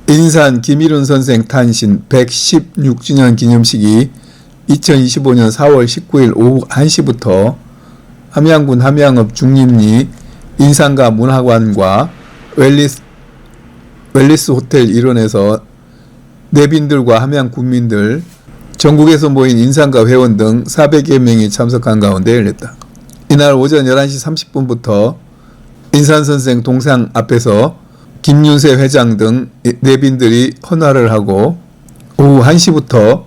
인산 김일훈 선생 탄신 116주년 기념식이 2025년 4월 19일 오후 1시부터 함양군 함양읍 중림리 인산가 문화관과 웰리스 호텔 일원에서 내빈들과 함양 군민들, 전국에서 모인 인산가 회원 등 400여 명이 참석한 가운데 열렸다. 이날 오전 11시 30분부터 인산선생 동상 앞에서 김윤세 회장 등 내빈들이 헌화를 하고 오후 1시부터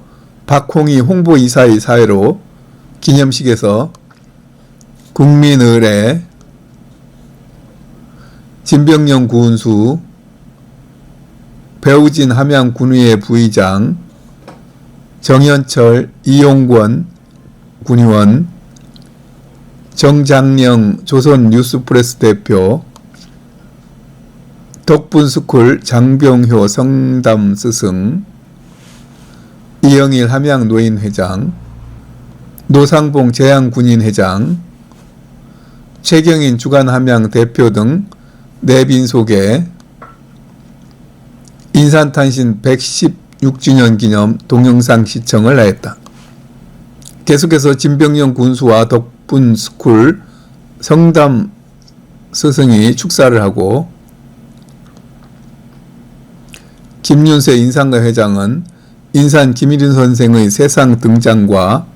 박홍희 홍보이사의 사회로 기념식에서 국민의례, 진병영 구은수, 배우진 함양군의회 부의장, 정현철, 이용권 군의원, 정장영 조선뉴스프레스 대표, 덕분스쿨 장병효 성담스승, 이영일 함양노인회장, 노상봉 제양군인회장, 최경인 주간함양 대표 등 내빈 소개, 인산탄신 116주년 기념 동영상 시청을 하였다. 계속해서 진병영 군수와 덕분스쿨 성담 스승이 축사를 하고 김윤세 인산가 회장은 인산 김일훈 선생의 세상 등장과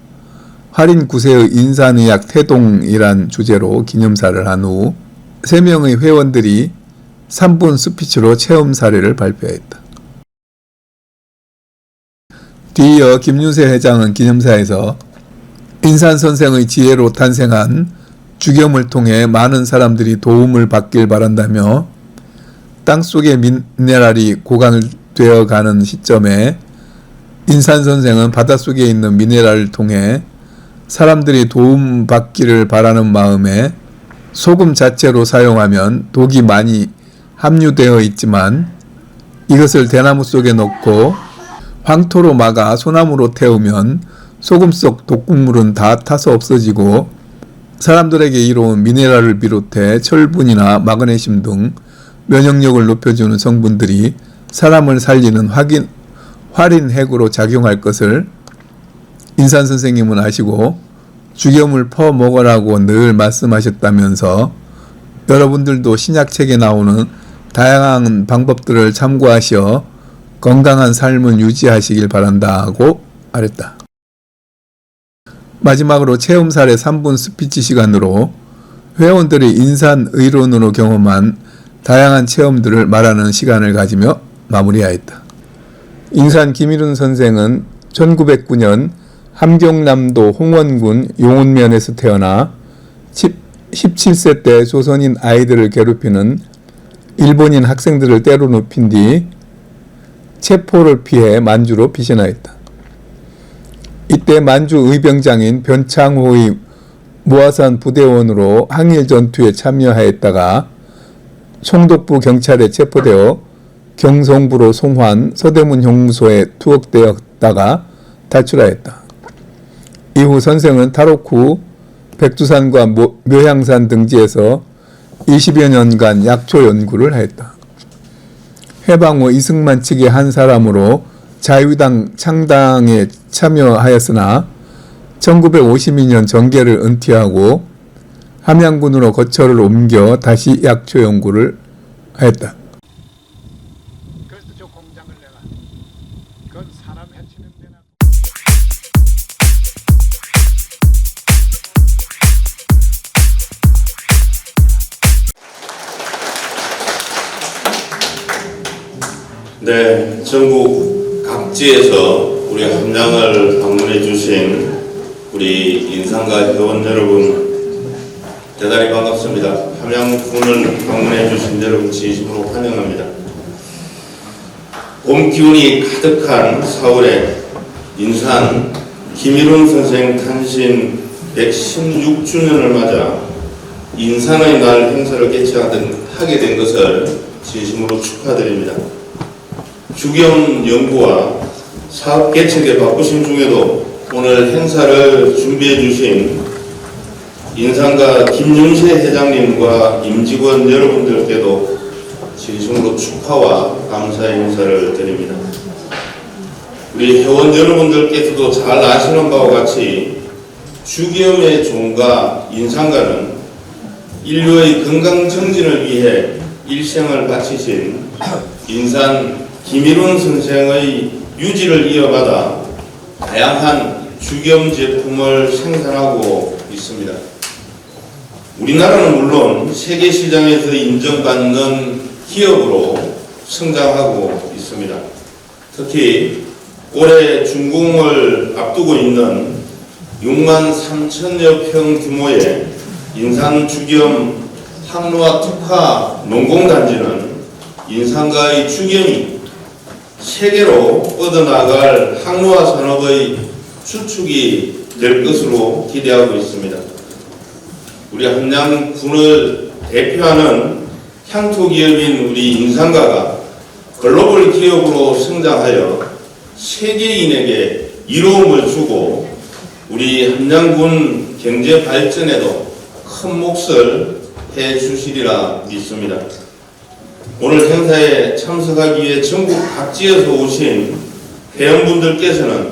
할인 9세의 인산의학 태동이란 주제로 기념사를 한 후 3명의 회원들이 3분 스피치로 체험 사례를 발표했다. 뒤이어 김윤세 회장은 기념사에서 인산 선생의 지혜로 탄생한 주겸을 통해 많은 사람들이 도움을 받길 바란다며 땅속의 미네랄이 고갈되어 가는 시점에 인산 선생은 바닷속에 있는 미네랄을 통해 사람들이 도움받기를 바라는 마음에 소금 자체로 사용하면 독이 많이 함유되어 있지만 이것을 대나무 속에 넣고 황토로 막아 소나무로 태우면 소금 속 독극물은 다 타서 없어지고 사람들에게 이로운 미네랄을 비롯해 철분이나 마그네슘 등 면역력을 높여주는 성분들이 사람을 살리는 활인 핵으로 작용할 것을 인산 선생님은 아시고 주겸을 퍼 먹으라고 늘 말씀하셨다면서 여러분들도 신약책에 나오는 다양한 방법들을 참고하시어 건강한 삶을 유지하시길 바란다고 말했다. 마지막으로 체험 사례 3분 스피치 시간으로 회원들이 인산 의론으로 경험한 다양한 체험들을 말하는 시간을 가지며 마무리하였다. 인산 김일훈 선생은 1909년 함경남도 홍원군 용운면에서 태어나 17세 때 조선인 아이들을 괴롭히는 일본인 학생들을 때로 눕힌 뒤 체포를 피해 만주로 피신하였다. 이때 만주 의병장인 변창호의 모아산 부대원으로 항일 전투에 참여하였다가 총독부 경찰에 체포되어 경성부로 송환 서대문 형무소에 투옥되었다가 탈출하였다. 이후 선생은 탈옥 후 백두산과 묘향산 등지에서 20여 년간 약초 연구를 하였다. 해방 후 이승만 측의 한 사람으로 자유당 창당에 참여하였으나 1952년 정계를 은퇴하고 함양군으로 거처를 옮겨 다시 약초 연구를 하였다. 그래서 저 공장을 내가 그건 사람 해치는 데나 네, 전국 각지에서 우리 함양을 방문해 주신 우리 인산가 회원 여러분 대단히 반갑습니다. 함양군을 방문해 주신 여러분 진심으로 환영합니다. 봄 기운이 가득한 4월에 인산 김일훈 선생 탄신 116주년을 맞아 인산의 날 행사를 개최하게 된 것을 진심으로 축하드립니다. 주겸 연구와 사업 개척에 바쁘신 중에도 오늘 행사를 준비해 주신 인산가 김윤세 회장님과 임직원 여러분들께도 진심으로 축하와 감사의 인사를 드립니다. 우리 회원 여러분들께서도 잘 아시는 바와 같이 주기염의 종가 인상가는 인류의 건강 정진을 위해 일생을 바치신 인산 김일훈 선생의 유지를 이어받아 다양한 주겸 제품을 생산하고 있습니다. 우리나라는 물론 세계 시장에서 인정받는 기업으로 성장하고 있습니다. 특히 올해 준공을 앞두고 있는 6만 3천여 평 규모의 인산 주겸 항로화 특화 농공단지는 인산가의 주겸이 세계로 뻗어나갈 항로화 산업의 주축이 될 것으로 기대하고 있습니다. 우리 함양군을 대표하는 향토 기업인 우리 인산가가 글로벌 기업으로 성장하여 세계인에게 이로움을 주고 우리 함양군 경제 발전에도 큰 몫을 해 주시리라 믿습니다. 오늘 행사에 참석하기 위해 전국 각지에서 오신 회원분들께서는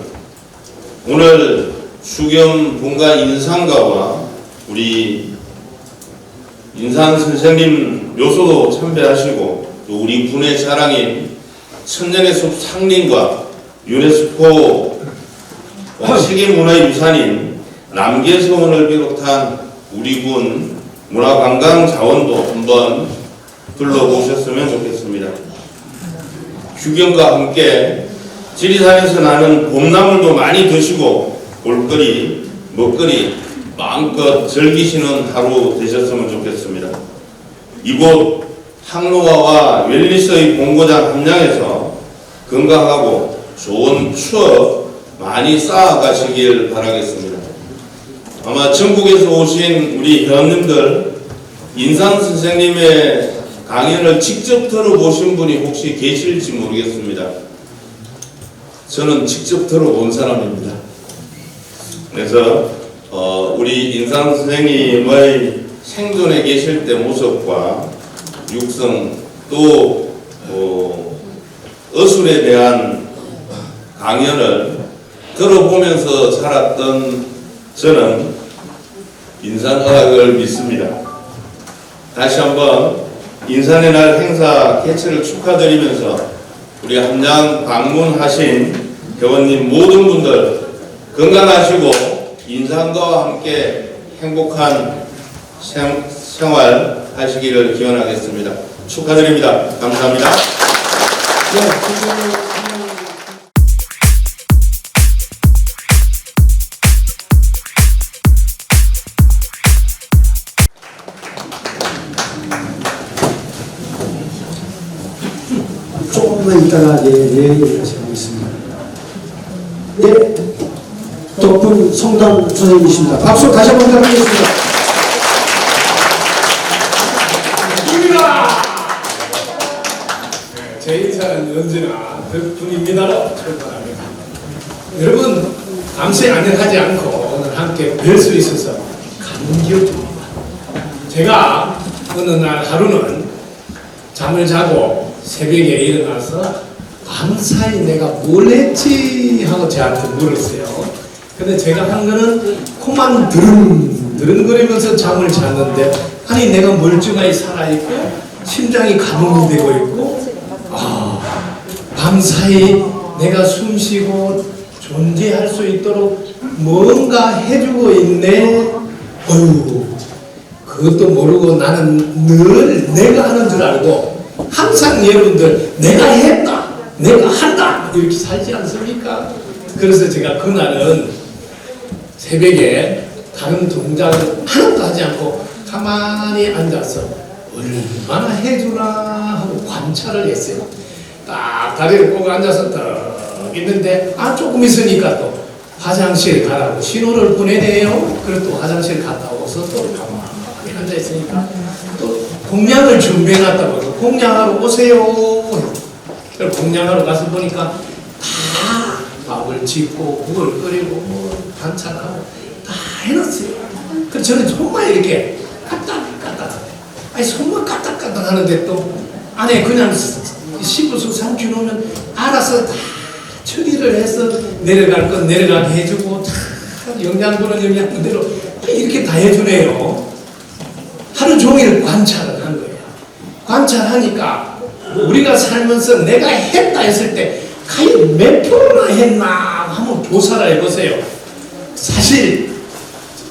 오늘 주겸 본가 인산가와 우리 인산 선생님 묘소도 참배하시고 또 우리 군의 자랑인 천년의 숲 상림과 유네스코 세계문화유산인 남계서원을 비롯한 우리 군 문화관광 자원도 한번 둘러보셨으면 좋겠습니다. 주겸과 함께 지리산에서 나는 봄나물도 많이 드시고 볼거리, 먹거리 마음껏 즐기시는 하루 되셨으면 좋겠습니다. 이곳 항로화와 웰니스의 본고장 함양에서 건강하고 좋은 추억 많이 쌓아가시길 바라겠습니다. 아마 전국에서 오신 우리 회원님들 인산 선생님의 강연을 직접 들어보신 분이 혹시 계실지 모르겠습니다. 저는 직접 들어본 사람입니다. 그래서 우리 인산 선생님의 생존에 계실 때 모습과 육성 또 어술에 대한 강연을 들어보면서 살았던 저는 인산의학을 믿습니다. 다시 한번 인산의 날 행사 개최를 축하드리면서 우리 함양 방문하신 회원님 모든 분들 건강하시고 인산과 함께 행복한 생활 하시기를 기원하겠습니다. 축하드립니다. 감사합니다. 조금만 이따가 얘기를 하시겠습니다. 네, 덕분 성당 선생님이십니다. 박수 다시 한번 부탁드리겠습니다. 제 인사는 언제나 덕분입니다로 출발합니다. 여러분 밤새 안녕하지 않고 오늘 함께 뵐 수 있어서 감격입니다. 제가 어느 날 하루는 잠을 자고 새벽에 일어나서 밤사이 내가 뭘 했지 하고 저한테 물었어요. 근데 제가 한 거는 코만 드릉거리면서 잠을 잤는데 아니 내가 멀쩡하게 살아있고 심장이 가동이 되고 있고 밤사이 내가 숨쉬고 존재할 수 있도록 뭔가 해주고 있네. 그것도 모르고 나는 늘 내가 하는 줄 알고 항상 여러분들 내가 했다 내가 한다 이렇게 살지 않습니까? 그래서 제가 그날은 새벽에 다른 동작을 하나도 하지 않고 가만히 앉아서 얼마나 해주나 하고 관찰을 했어요. 딱 다리를 꼬고 앉아서 딱 있는데 조금 있으니까 또 화장실 가라고 신호를 보내네요. 그리고 또 화장실 갔다 오서 또 가만히 앉아 있으니까 또 공양을 준비해놨다고 공양하러 오세요. 공양하러 가서 보니까 다 밥을 짓고 국을 끓이고 반찬하고 다 해놨어요. 그래서 저는 정말 이렇게 까딱까딱 아니 정말 까딱까딱 하는데 또 안에 그냥 시부수 삼켜놓으면 알아서 다 처리를 해서 내려갈 건 내려가게 해주고 다 영양분은 영양분대로 이렇게 다 해주네요. 하루 종일 관찰을 한 거예요. 관찰하니까 우리가 살면서 내가 했다 했을 때 과연 몇 프로나 했나 한번 조사를 해보세요. 사실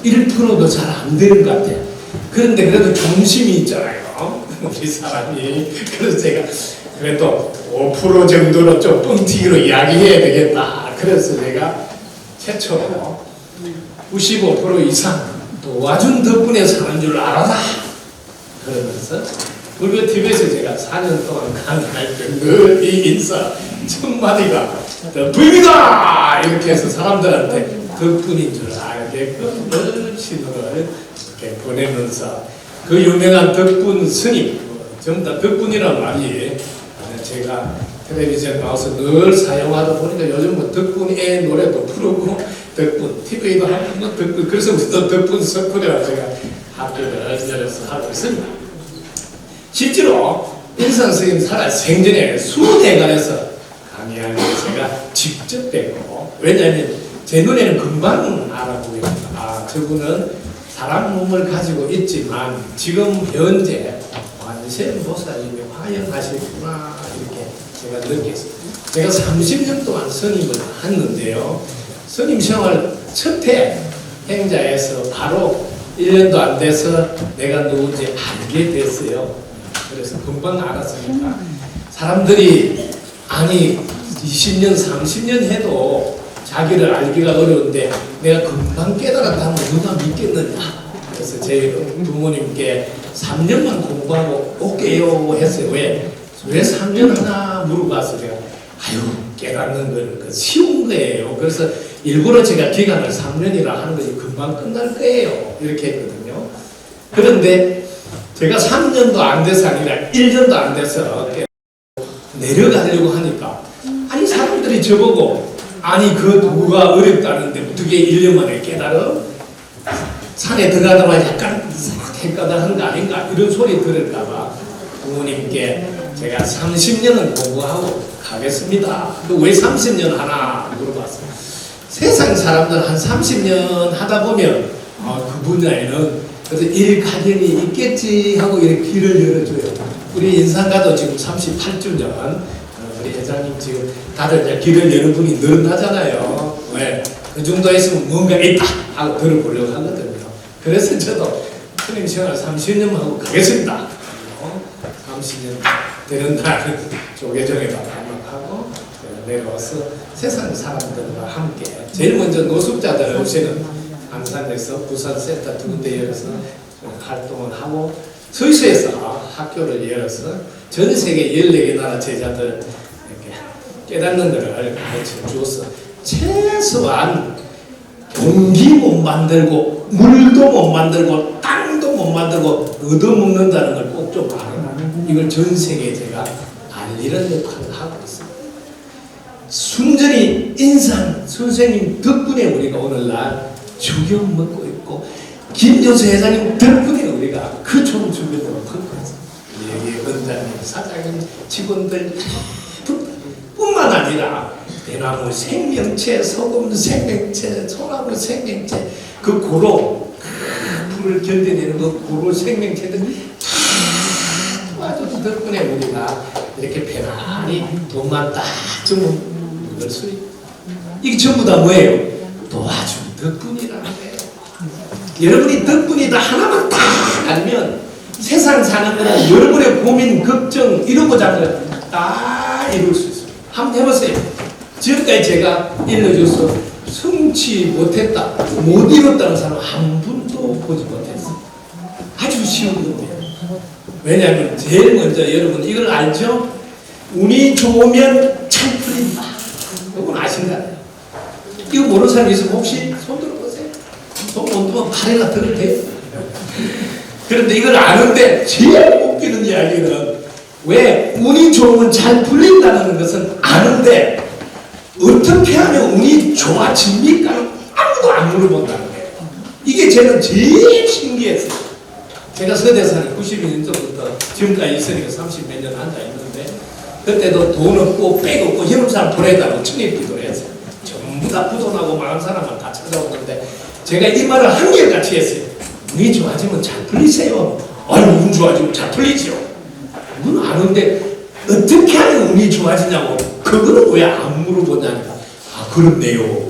1%도 잘 안 되는 것 같아요. 그런데 그래도 중심이 있잖아요. 우리 사람이. 그래서 제가 그래도 5% 정도로 좀 뻥튀기로 이야기해야 되겠다. 그래서 제가 최초로 95% 이상 도와준 덕분에 사는 줄 알아라. 그러면서 불교 TV에서 제가 4년 동안 강의할 때 늘 이 인사 첫 마디가 덕분이다 이렇게 해서 사람들한테 덕분인 줄 알게끔 늘 신호를 이렇게 보내면서 그 유명한 덕분 스님 전부 다 덕분이란 말이 제가 텔레비전 나와서 늘 사용하다 보니까 요즘 뭐 덕분의 노래도 부르고 덕분 TV도 하고 뭐 덕분 그래서 또 덕분 스쿨이라고 제가 학교를 열어서 하고 있습니다. 실제로 인상 스님 살아 생전에 수대관에서 강의하는 제가 직접 뵙고 왜냐하면 제 눈에는 금방 알아보입니다. 아 저분은 사람 몸을 가지고 있지만 지금 현재 관세음보살님이 화영하시구나 이렇게 제가 느꼈습니다. 제가 30년 동안 스님을 했는데요. 스님 생활 첫해 행자에서 바로 1년도 안 돼서 내가 누군지 알게 됐어요. 그래서 금방 알았으니까 사람들이 아니 20년 30년 해도 자기를 알기가 어려운데 내가 금방 깨달았다면 누가 믿겠느냐. 그래서 제 부모님께 3년만 공부하고 올게요 했어요. 왜 3년 하나 물어봐서 제가 아유 깨닫는 건 그 쉬운 거예요. 그래서 일부러 제가 기간을 3년이라 하는 것이 금방 끝날 거예요 이렇게 했거든요. 그런데 제가 3년도 안 돼서 아니라 1년도 안 돼서 내려가려고 하니까 아니 사람들이 저보고 아니 그 누가 어렵다는데 어떻게 1년 만에 깨달아? 산에 들어가다가 약간 헷가닥한 거 아닌가 이런 소리 들을까봐 부모님께 제가 30년은 공부하고 가겠습니다. 왜 30년 하나 물어봤어요. 세상 사람들 한 30년 하다 보면 그 분야에는 그래서 일 가견이 있겠지 하고 이렇게 길을 열어줘요. 우리 인상가도 지금 38주년 우리 회장님 지금 다들 이제 길을 여는 분이 늘어나잖아요. 왜? 그 정도 했으면 뭔가 있다 하고 들어보려고 하거든요. 그래서 저도 스님 생활 30년 하고 가겠습니다. 30년 되는 날 조계종에다 반박하고 내려와서 세상 사람들과 함께 제일 먼저 노숙자들 요새는 안산에서 부산센터 두 군데 열어서 활동을 하고 서울시에서 학교를 열어서 전 세계 14개 나라 제자들 이렇게 깨닫는 것을 가르쳐 주어서 최소한 공기 못 만들고 물도 못 만들고 땅도 못 만들고 얻어먹는다는 걸 꼭 좀 알아라. 이걸 전 세계에 제가 알리는 역할을 하고 있습니다. 순전히 인상 선생님 덕분에 우리가 오늘날 주경 먹고 있고 김여수 회장님 덕분에 우리가 그 좋은 주경을 먹고 있습니다. 원장님, 사장님, 직원들 뿐만 아니라 대나무 생명체, 소금 생명체, 소나무 생명체 그 고로 불을 견뎌내는 그 고로 생명체들 도와줘서 덕분에 우리가 이렇게 편안히 돈만 딱 주면 이걸 수익 이게 전부 다 뭐예요? 도와준 덕분이라는 거예요. 여러분이 덕분이다 하나만 딱 알면 세상 사는 거는 여러분의 고민, 걱정 이러고자 하는 다 이룰 수 있어요. 한번 해보세요. 지금까지 제가 일러줘서 성취 못했다, 못 이뤘다는 사람 한 분도 보지 못했어요. 아주 쉬운 건데요. 왜냐하면 제일 먼저 여러분 이걸 알죠? 운이 좋으면 잘 풀린다. 이건 아신가요? 이거 모르는 사람이 있으면 혹시 손 들어보세요. 손 못 들면 팔에나 들어도 돼요. 그런데 이걸 아는데 제일 웃기는 이야기는 왜 운이 좋으면 잘 풀린다는 것은 아는데 어떻게 하면 운이 좋아집니까? 아무도 안 물어본다는 거예요. 이게 저는 제일 신기했어요. 제가 서대산에 92년도부터 지금까지 있으니까 30몇 년 앉아 있는데 그때도 돈 없고 백 없고 현업 사람 보내다고 청입기도 했어요. 전부 다 부도나고 망한 사람만 다 찾아오는데 제가 이 말을 한결같이 했어요. 운이 좋아지면 잘 풀리세요. 아유 운 좋아지면 잘 풀리죠. 운 아는데 어떻게 하면 운이 좋아지냐고 그거는 왜 안 물어보냐니까 아 그렇네요.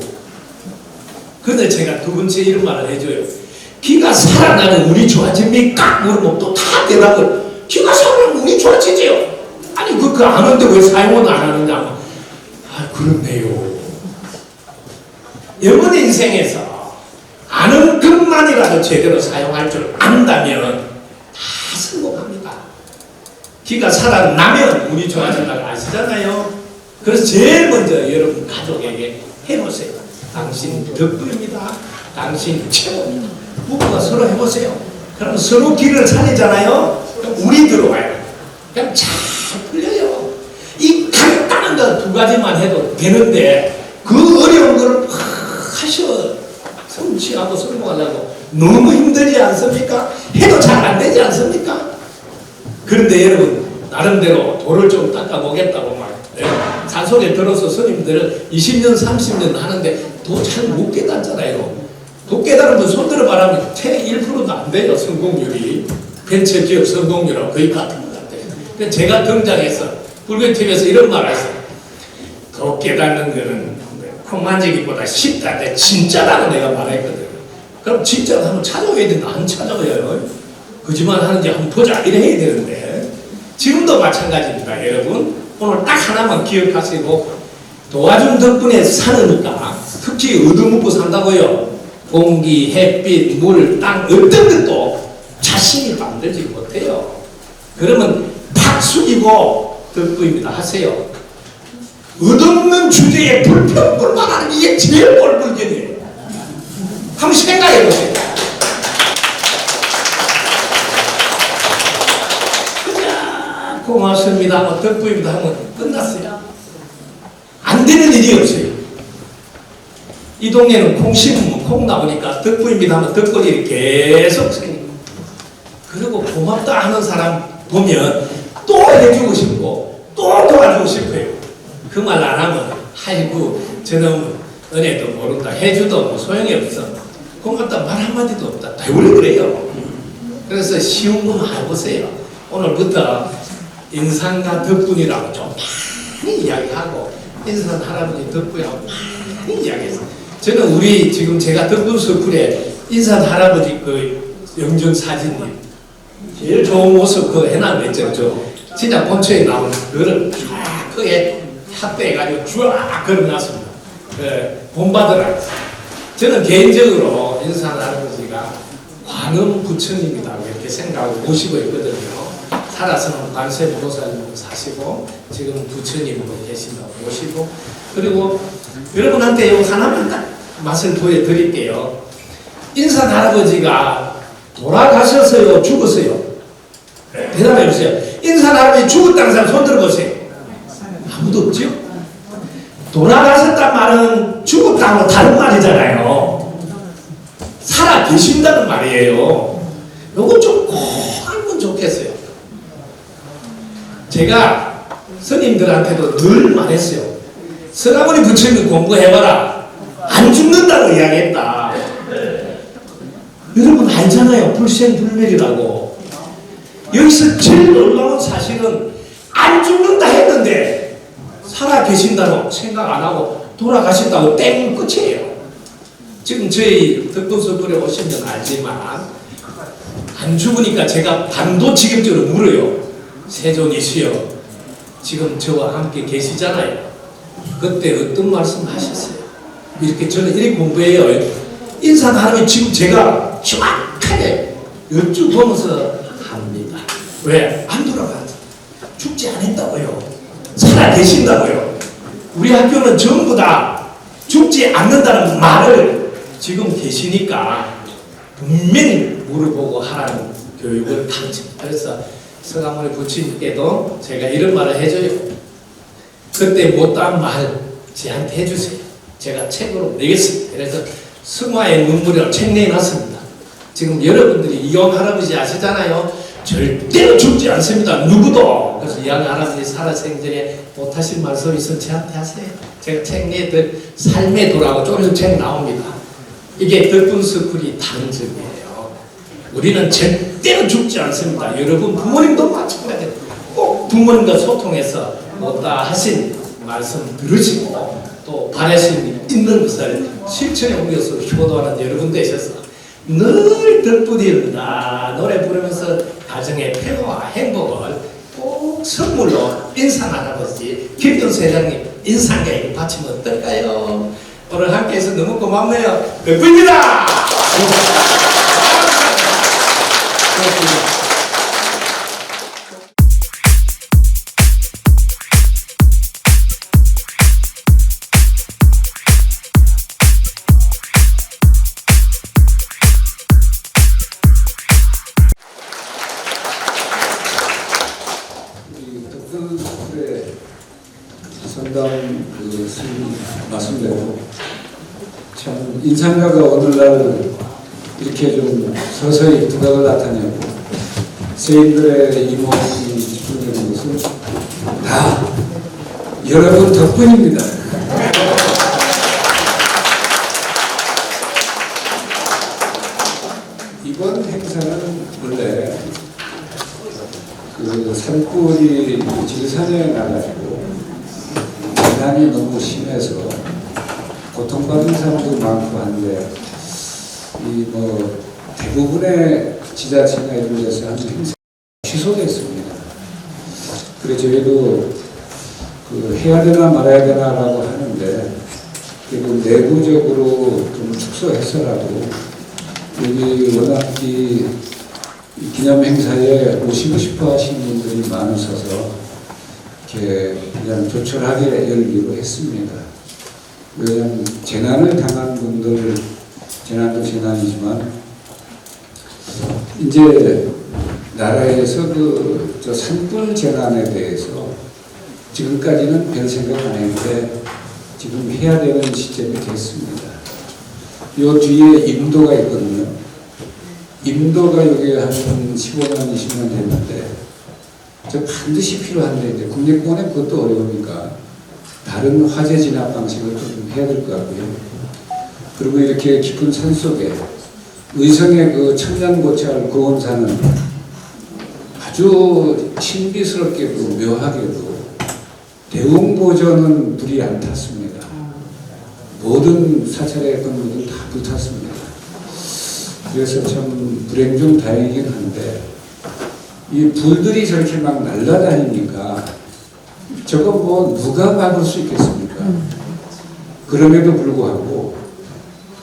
그런데 제가 두 번째 이런 말을 해줘요. 기가 살아나면 운이 좋아집니까? 물어보면 또 다 대답을 기가 살아나면 운이 좋아지지요. 아니 그거 아는데 왜 사용은 안 하느냐고 아 그렇네요. 여러분 인생에서 아는 것만이라도 제대로 사용할 줄 안다면 다 성공합니다. 기가 살아나면 운이 좋아진다고 아시잖아요. 그래서 제일 먼저 여러분 가족에게 해보세요. 당신 덕분입니다. 당신 최고입니다. 부부가 서로 해보세요. 그럼 서로 길을 살리잖아요. 그럼 운이 들어와요. 그냥 잘 풀려요. 이 간단한 거 두 가지만 해도 되는데 그 어려운 걸 하셔. 성취하고 성공하려고 너무 힘들지 않습니까? 해도 잘 안 되지 않습니까? 그런데 여러분 나름대로 돌을 좀 닦아보겠다고 막 잔소리 들어서 스님들은 20년 30년 하는데 도 잘 못 깨닫잖아요. 도 깨달으면 손 들어봐라면 채 1%도 안 돼요. 성공률이 벤처기업 성공률하고 거의 같은 것 같아요. 그래서 제가 등장해서 불교TV에서 이런 말을 했어요. 도 깨닫는 거는 코 만지기보다 쉽다는데 진짜라고 내가 말했거든요. 그럼 진짜로 한번 찾아와야 된다. 안 찾아와요. 거짓말 하는지 한번 보자 이래 해야 되는데 지금도 마찬가지입니다. 여러분 오늘 딱 하나만 기억하시고 도와준 덕분에 사느니까 특히 얻어먹고 산다고요. 공기, 햇빛, 물, 땅 어떤 것도 자신이 만들지 못해요. 그러면 팍 숙이고 덕분입니다 하세요. 얻없는 주제에 불평불만하는 이게 제일 꼴불견이에요. 한번 생각해보세요. 그냥 고맙습니다 하고 덕분입니다 하면 끝났어요. 안 되는 일이 없어요. 이 동네는 콩 심으면 콩 나오니까 덕분입니다 하면 덕분이 계속 생깁니다. 그리고 고맙다 하는 사람 보면 또 해주고 싶고 또 도와주고 싶어요. 그 말 안 하면 아이고 저놈 은혜도 모른다 해주도 뭐 소용이 없어. 고맙다 말 한마디도 없다. 다 원래 그래요. 그래서 쉬운 거만 해보세요. 오늘부터 인상과 덕분이라고 좀 많이 이야기하고 인산 할아버지 덕분이라고 많이 이야기했어요. 저는 우리 지금 제가 덕분 서클에 인산 할아버지 그 영정 사진님 제일 좋은 모습 그거 해놨죠. 저 진짜 본초에 나온 그거를 쫙 크게 합배해가지고 쫙 걸어놨습니다. 본받으라. 저는 개인적으로 인산 할아버지가 관음 부처님이라고 이렇게 생각하고 모시고 있거든요. 살아서는 관세음보살님으로 사시고 지금 부처님으로 계신다고 모시고 그리고 여러분한테 요 하나만 딱 맛을 보여드릴게요. 인산 할아버지가 돌아가셨어요? 죽었어요? 대답해 주세요. 인산 할아버지 죽었다는 사람 손 들어보세요. 아무도 없죠? 돌아가셨단 말은 죽었다고 다른 말이잖아요. 살아 계신다는 말이에요. 요거 좀 꼭 알면 좋겠어요. 제가 스님들한테도 늘 말했어요. 서가모니 부처님 공부해봐라. 안 죽는다고 이야기했다. 여러분 알잖아요. 불생불멸이라고. 여기서 제일 놀라운 사실은 안 죽는다 했는데 살아 계신다고 생각 안 하고 돌아가신다고 땡 끝이에요. 지금 저희 덕분서울에 오시면 알지만 안 죽으니까 제가 반도직입적으로 물어요. 세존이시여 지금 저와 함께 계시잖아요. 그때 어떤 말씀 하셨어요? 이렇게 저는 이렇게 공부해요. 인산 할아버지 지금 제가 정확하게 여쭈보면서 합니다. 왜? 안 돌아가요. 죽지 않았다고요. 살아 계신다고요. 우리 학교는 전부 다 죽지 않는다는 말을 지금 계시니까 분명히 물어보고 하라는 교육을 가르칩니다. 그래서 서가모니 부처님께도 제가 이런 말을 해줘요. 그때 못한 말 저한테 해주세요. 제가 책으로 내겠습니다. 그래서 승화의 눈물이라고 책 내놨습니다. 지금 여러분들이 이용 할아버지 아시잖아요. 절대로 죽지 않습니다. 누구도. 그래서 이양 할아버지 살아생전에 못하신 말씀 있으면 저한테 하세요. 제가 책 내에 삶의 도라고 좀 책 나옵니다. 이게 덕분스쿨이 다른 점이에요. 우리는 절대로 죽지 않습니다. 여러분 부모님도 마찬가지예요. 꼭 부모님과 소통해서 못다 하신 말씀 들으시고 또 바랄 수 있는 것을 실천에 옮겨서 효도하는 여러분 되셔서 늘 덕분이옵니다. 노래 부르면서 가정의 평화와 행복을 꼭 선물로 인상 할아버지 김준수 회장님 인상에 바치면 어떨까요? 오늘 함께해서 너무 고맙네요. 덕분입니다. 덕분스쿨의 선담 말씀대로 참 인상가가 오늘날 이렇게 좀 서서히 두각을 나타내고 세인들의 이모이 집중되는 것은 다 여러분 덕분입니다. 이번 행사는 원래 그 산불이 질산에 나가지고 재난이 너무 심해서 고통받는 사람도 많고 한데 이 뭐 대부분의 지자체나 이런 데서 한 행사 취소됐습니다. 그래서 저희도 그 해야 되나 말아야 되나라고 하는데 그리고 내부적으로 좀 축소해서라도 여기 워낙 이 기념 행사에 오시고 싶어 하시는 분들이 많으셔서 이렇게 그냥 조촐하게 열기로 했습니다. 왜냐하면 재난을 당한 분들, 재난도 재난이지만 이제 나라에서 저 산불 재난에 대해서 지금까지는 별 생각 안 했는데 지금 해야 되는 시점이 됐습니다. 요 뒤에 임도가 있거든요. 임도가 여기 한 15년, 20년 됐는데 저 반드시 필요한데 이제 국립공원에 그것도 어려우니까 다른 화재 진압 방식을 좀 해야 될 것 같고요. 그리고 이렇게 깊은 산 속에 의성의 그 청년고찰 고원사는 아주 신비스럽게도 묘하게도 대웅보전은 불이 안 탔습니다. 모든 사찰의 건물은 다 불탔습니다. 그래서 참 불행 중 다행이긴 한데 이 불들이 저렇게 막 날아다니니까 저거 뭐 누가 막을 수 있겠습니까? 그럼에도 불구하고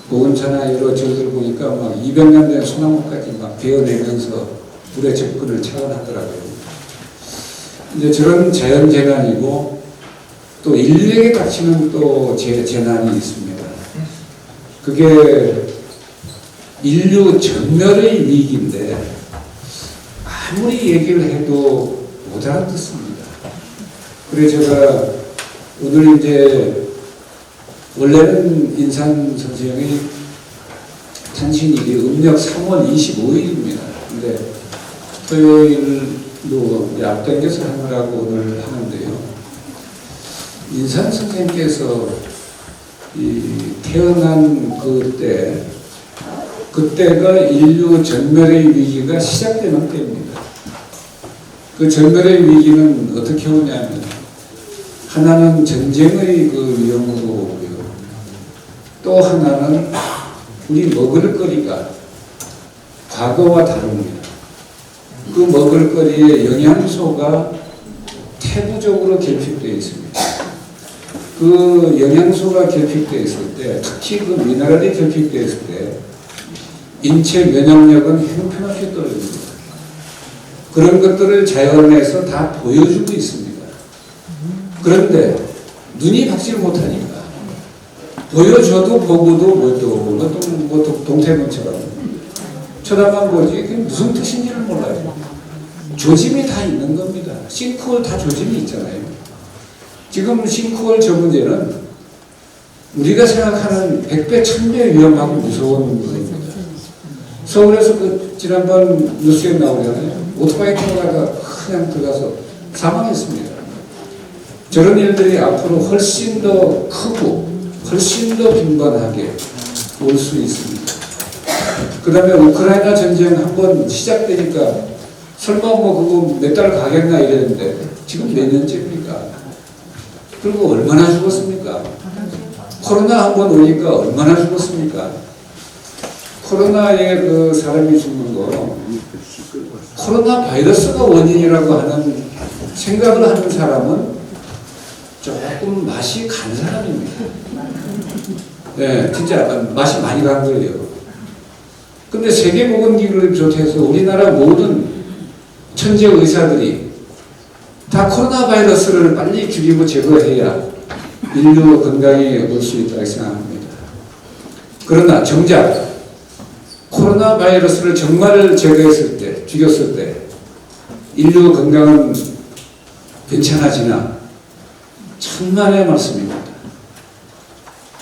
보건차나 여러 절들 보니까 막 200년 된 소나무까지 막 베어내면서 불의 접근을 차원하더라고요. 이제 저런 자연재난이고 또 인류에게 닥치는 또 재난이 있습니다. 그게 인류 전멸의 위기인데 아무리 얘기를 해도 못 알아듣습니다. 그래서 제가 오늘 이제 원래는 인산 선생의 탄신일이 음력 3월 25일입니다. 근데 토요일로 앞당겨서 하느라고 오늘 하는데요. 인산 선생께서 이 태어난 그때가 인류 전멸의 위기가 시작되는 때입니다. 그 전멸의 위기는 어떻게 오냐면 하나는 전쟁의 그 위험으로 오고요. 또 하나는 우리 먹을거리가 과거와 다릅니다. 그 먹을거리의 영양소가 태부적으로 결핍되어 있습니다. 그 영양소가 결핍되어 있을 때, 특히 그 미네랄이 결핍되어 있을 때 인체 면역력은 형편없이 떨어집니다. 그런 것들을 자연에서 다 보여주고 있습니다. 그런데 눈이 박질 못하니까 보여줘도 보고도 뭐 동태문처럼 쳐다만 보지 그게 무슨 뜻인지를 몰라요. 조짐이 다 있는 겁니다. 싱크홀 다 조짐이 있잖아요. 지금 싱크홀 저 문제는 우리가 생각하는 100배, 1000배 위험하고 무서운 겁니다. 서울에서 그 지난번 뉴스에 나오잖아요. 오토바이 타고 가다가 그냥 들어가서 사망했습니다. 저런 일들이 앞으로 훨씬 더 크고 훨씬 더 빈번하게 올 수 있습니다. 그 다음에 우크라이나 전쟁 한번 시작되니까 설마 뭐 그거 몇 달 가겠나 이랬는데 지금 몇 년째입니까? 그리고 얼마나 죽었습니까? 코로나 한번 오니까 얼마나 죽었습니까? 코로나에 그 사람이 죽는 거 코로나 바이러스가 원인이라고 하는 생각을 하는 사람은 조금 맛이 간 사람입니다. 네, 진짜 맛이 많이 간 거예요. 근데 세계보건기구를 비롯해서 우리나라 모든 천재 의사들이 다 코로나 바이러스를 빨리 죽이고 제거해야 인류 건강이 올 수 있다고 생각합니다. 그러나 정작 코로나 바이러스를 정말 제거했을 때, 죽였을 때 인류 건강은 괜찮아지나 천만의 말씀입니다.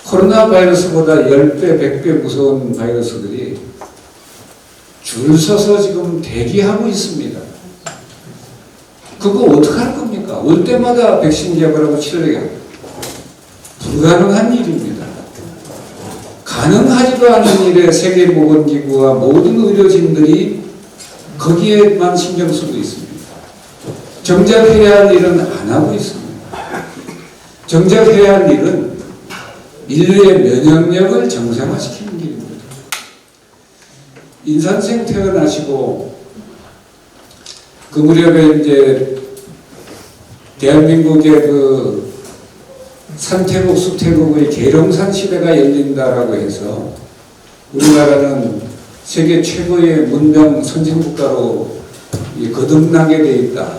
코로나 바이러스보다 10배, 100배 무서운 바이러스들이 줄 서서 지금 대기하고 있습니다. 그거 어떡할 겁니까? 올 때마다 백신 개발하고 치료가 불가능한 일입니다. 가능하지도 않은 일에 세계보건기구와 모든 의료진들이 거기에만 신경 쓰고 있습니다. 정작 해야 할 일은 안 하고 있습니다. 정작 해야 할 일은 인류의 면역력을 정상화시키는 길입니다. 인선생 태어나시고 그 무렵에 이제 대한민국의 그 산태국, 수태국의 계룡산 시대가 열린다라고 해서 우리나라는 세계 최고의 문명 선진국가로 거듭나게 돼 있다.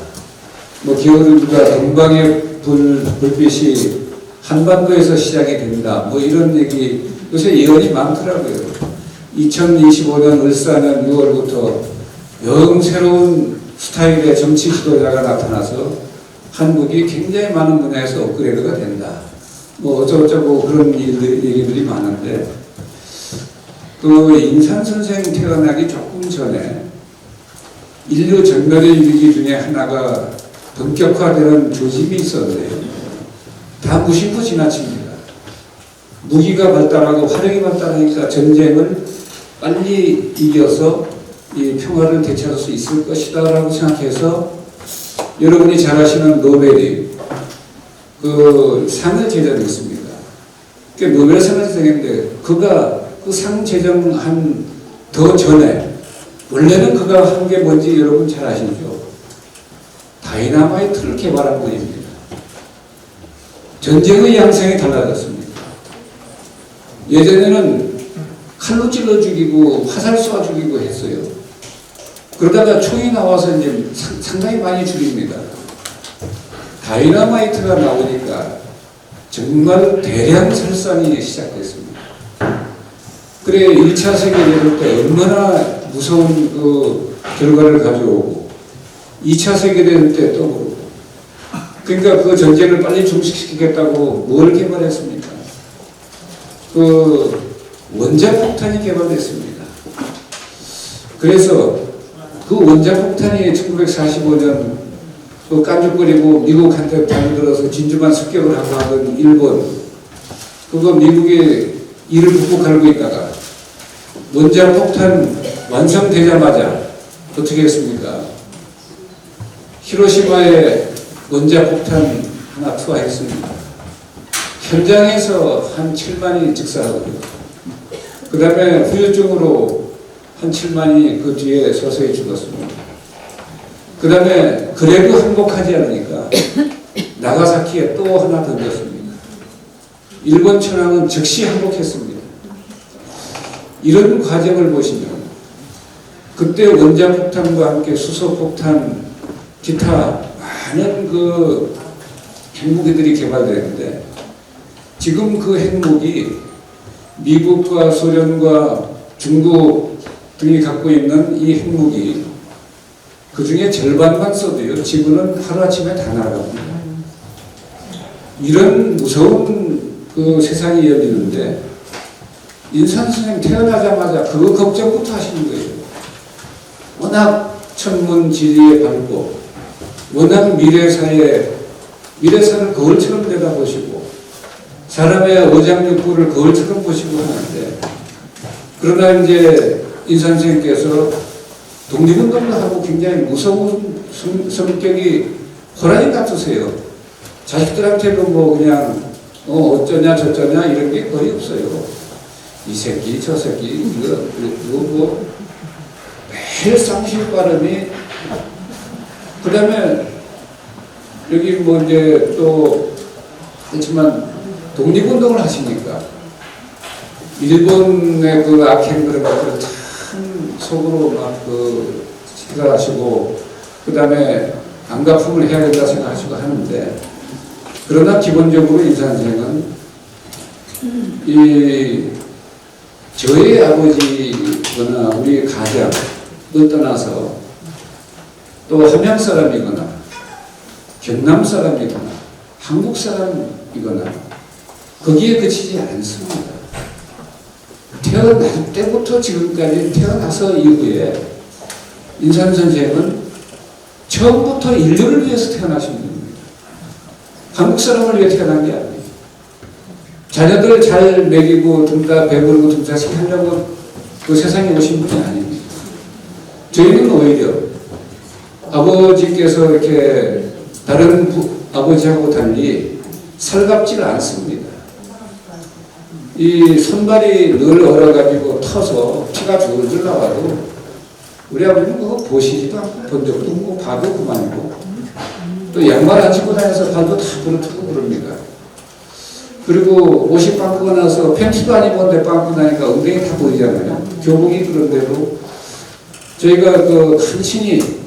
뭐 기울기가 동방의 불빛이 한반도에서 시작이 된다. 뭐 이런 얘기 요새 예언이 많더라고요. 2025년 을사년 6월부터 영 새로운 스타일의 정치 지도자가 나타나서 한국이 굉장히 많은 분야에서 업그레이드가 된다. 뭐 어쩌고저쩌고 그런 얘기들이 많은데 그 인산 선생 태어나기 조금 전에 인류 전멸의 위기 중에 하나가 본격화되는 조짐이 있었는데요. 다 무심코 지나칩니다. 무기가 발달하고 화력이 발달하니까 전쟁을 빨리 이겨서 이 평화를 되찾을 수 있을 것이다 라고 생각해서 여러분이 잘 아시는 노벨이 그 상을 제정했습니다. 그 노벨상을 제정했는데 그가 그 상 제정한 더 전에 원래는 그가 한 게 뭔지 여러분 잘 아시죠? 다이나마이트를 개발한 분입니다. 전쟁의 양상이 달라졌습니다. 예전에는 칼로 찔러 죽이고 화살 쏴 죽이고 했어요. 그러다가 총이 나와서 이제 상당히 많이 죽입니다. 다이나마이트가 나오니까 정말 대량 살상이 시작됐습니다. 그래 1차 세계대전 때 얼마나 무서운 그 결과를 가져오고 2차 세계대전 때 또 그러고 그러니까 그 전쟁을 빨리 종식시키겠다고 뭘 개발했습니까? 그 원자폭탄이 개발됐습니다. 그래서 그 원자폭탄이 1945년 그 깐죽거리고 미국한테 달려들어서 진주만 습격을 하고 하던 일본 그거 미국이 이를 북북 갈고 있다가 원자폭탄 완성되자마자 어떻게 했습니까? 히로시마에 원자폭탄 하나 투하했습니다. 현장에서 한 7만이 즉사하고요. 그 다음에 후유증으로 한 7만이 그 뒤에 서서히 죽었습니다. 그 다음에 그래도 항복하지 않으니까 나가사키에 또 하나 던졌습니다. 일본 천황은 즉시 항복했습니다. 이런 과정을 보시면 그때 원자폭탄과 함께 수소폭탄 기타 많은 그 핵무기들이 개발되는데 지금 그 핵무기 미국과 소련과 중국 등이 갖고 있는 이 핵무기 그 중에 절반만 써도요 지구는 하루아침에 다 날아갑니다. 이런 무서운 그 세상이 열리는데 인산 선생 태어나자마자 그거 걱정부터 하시는 거예요. 워낙 천문지리에 밝고 워낙 미래사를 거울처럼 내다보시고 사람의 오장육부를 거울처럼 보시고 하는데, 그러나 이제 인산 선생께서 독립운동도 하고 굉장히 무서운 성격이 호랑이 같으세요. 자식들한테도 뭐 그냥 어쩌냐 저쩌냐 이런 게 거의 없어요. 이 새끼 저 새끼 이거 뭐 매일 쌍실 발음이. 그 다음에 여기 뭐 이제 또 그렇지만 독립운동을 하시니까 일본의 그 악행 그런 것들을 참 속으로 막그 생각하시고, 그 다음에 안가품을 해야 된다 생각하시고 하는데, 그러나 기본적으로 인산 선생은 이 저희 아버지거나 우리 가장을 떠나서 또 함양 사람이거나 경남 사람이거나 한국 사람이거나 거기에 그치지 않습니다. 태어날 때부터 지금까지 태어나서 이후에 인산 선생은 처음부터 인류를 위해서 태어나신 분입니다. 한국 사람을 위해 태어난 게 아니에요. 자녀들 잘 먹이고 등다 배부르고 등다 시키려고 그 세상에 오신 분이 아닙니다. 저희는 오히려 아버지께서 이렇게 다른 아버지하고 달리 살갑지가 않습니다. 이 손발이 늘 얼어가지고 터서 피가 줄줄 나와도 우리 아버지는 그거 보시지도 않고 본 적도 없고 봐도 그만이고, 또 양말 안 신고 다녀서 발도 다 부르트고 그럽니다. 그리고 옷이 빵꾸가 나서 팬츠도 안 입었는데 빵꾸 나니까 엉덩이 다 보이잖아요. 교복이 그런데도 저희가 그 간신히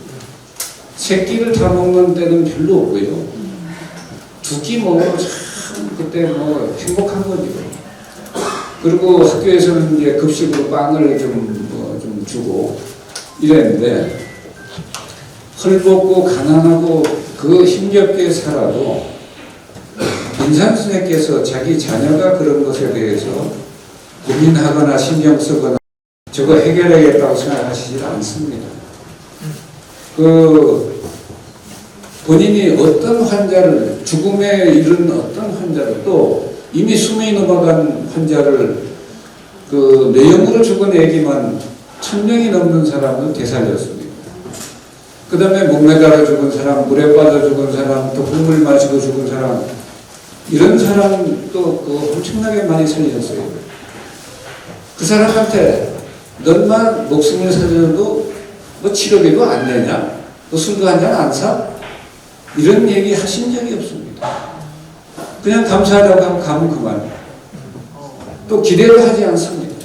새끼를 다 먹는 데는 별로 없고요. 두 끼 먹으면 참 그때 뭐 행복한 거죠. 그리고 학교에서는 이제 급식으로 빵을 좀 주고 이랬는데, 헐벗고 가난하고 그 힘겹게 살아도 인산 선생께서 자기 자녀가 그런 것에 대해서 고민하거나 신경 쓰거나 저거 해결해야겠다고 생각하시지 않습니다. 그 본인이 어떤 환자를, 죽음에 이른 어떤 환자를, 또 이미 숨이 넘어간 환자를 그 뇌염으로 죽어내기만 1000명이 넘는 사람을 되살렸습니다. 그 다음에 목매달아 죽은 사람, 물에 빠져 죽은 사람, 또 국물 마시고 죽은 사람, 이런 사람 또 그 엄청나게 많이 살렸어요. 그 사람한테 너만 목숨을 살려도 뭐 치료비도 안 내냐? 너 술도 한 잔 안 사? 이런 얘기 하신 적이 없습니다. 그냥 감사하다고 하면 가면 그만. 또 기대를 하지 않습니다.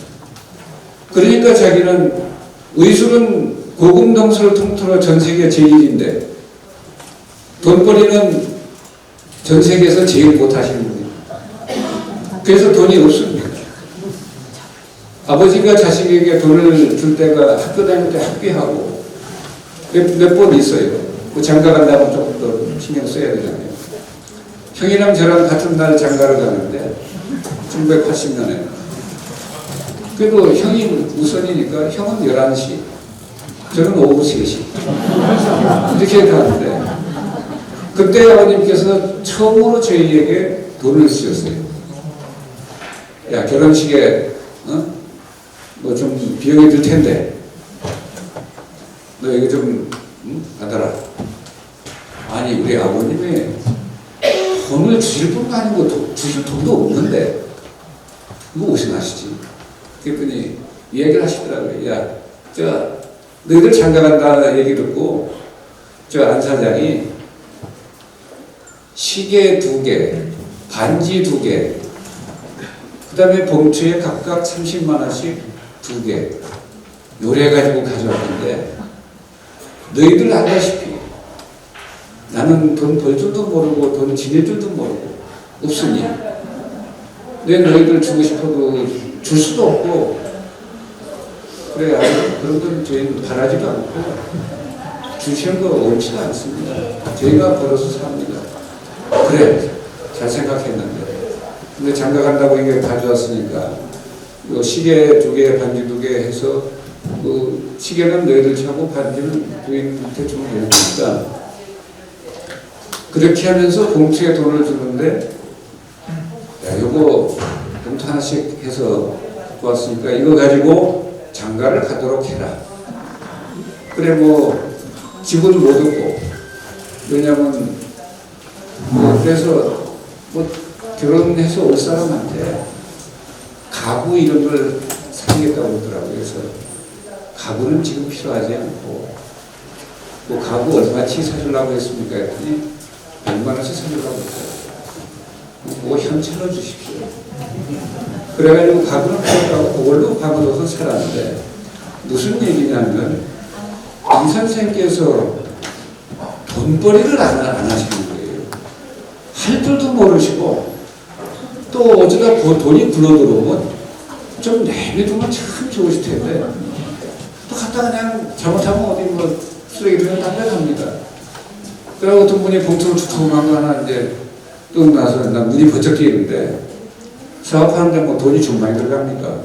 그러니까 자기는 의술은 고금동서를 통틀어 전 세계 제1인데 돈벌이는 전 세계에서 제일 못하시는 분입니다. 그래서 돈이 없습니다. 아버지가 자식에게 돈을 줄 때가 학교 다닐 때 학비하고 몇 번 있어요. 그 장가 간다면 조금 더 신경 써야 되잖아요. 형이랑 저랑 같은 날 장가를 가는데 1980년에 그래도 형이 우선이니까 형은 11시, 저는 오후 3시 이렇게 가는데, 그때 아버님께서 처음으로 저희에게 돈을 쓰셨어요. 야, 결혼식에 뭐 좀 비용이 들 텐데 너 이거 좀 받아라. 아니, 우리 아버님이 돈을 주실 뿐만 아니고 주실 돈도 없는데 이거 무슨 하시지? 그랬더니 얘기를 하시더라고요. 야, 너희들 장가 간다 얘기 듣고 안 사장이 시계 2개, 반지 2개, 그 다음에 봉투에 각각 30만 원씩 2개 요래가지고 가져왔는데, 너희들 알다시피 나는 돈 벌 줄도 모르고 돈 지낼 줄도 모르고 없으니 내 너희들 주고 싶어도 줄 수도 없고, 그래 그런 건 저희는 바라지도 않고 주시는 거 옳지도 않습니다. 저희가 벌어서 삽니다. 그래, 잘 생각했는데 근데 장가 간다고 이게 가져왔으니까 그 시계 2개, 반지 2개 해서 그 시계는 너희들 차고 반지는 부인한테 주면 되니까 그렇게 하면서 봉투에 돈을 주는데 야, 이거 봉투 하나씩 해서 갖고 왔으니까 이거 가지고 장가를 가도록 해라. 그래 뭐 집은 못 얻고 왜냐면 뭐 그래서 뭐 결혼해서 올 사람한테 가구 이런 걸 사주겠다고 그러더라고요. 그래서 가구는 지금 필요하지 않고 뭐 가구 얼마치 사주려고 했습니까? 했더니 100만 원씩 사주려고 했어요. 뭐 현찰로 주십시오. 그래가지고 가구는 필요하고 그걸로 밥을 얻어서 살았는데 무슨 얘기냐면 이 선생님께서 돈벌이를 안 하시는 거예요. 할 줄도 모르시고 또 어쩌다 돈이 굴러들어오면 좀 내비두면 참 좋으실 텐데 또 갖다 그냥 잘못하면 어디 뭐 쓰레기통에 담배갑니다. 그리고 어떤 분이 봉투를 두툼한 거 하나 이제 뚝 나서 나 눈이 번쩍 뜨이는데 사업하는데 뭐 돈이 좀 많이 들어갑니까?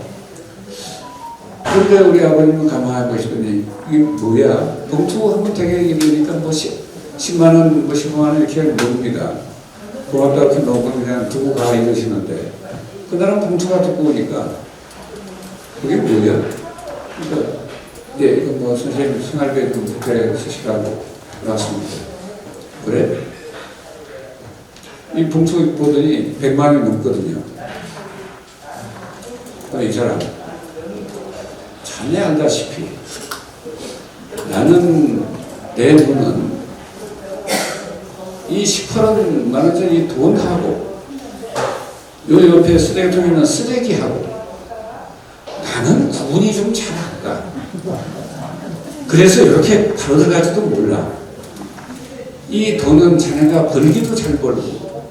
그런데 우리 아버님은 가만히 보시더니 이게 뭐야? 봉투 한번 되게 이러니까 뭐 10만 원, 뭐 15만 원 이렇게 넣습니다. 고맙다 이렇게 넣고 그냥 두고 가 이러시는데 그날은 봉투가 두꺼우니까 그게 뭐야? 그러니까 이거 뭐 선생님 생활비에 좀 부탁해 쓰시라고 나왔습니다. 그래? 이 봉투 보더니 100만 원이 넘거든요. 이 사람 자네 알다시피 나는 내 돈은 이 18만 원짜리 돈하고 요 옆에 쓰레기통에 있는 쓰레기하고 나는 구분이 좀 잘 안 가. 그래서 이렇게 바로 들어갈지도 몰라. 이 돈은 자네가 벌기도 잘 벌고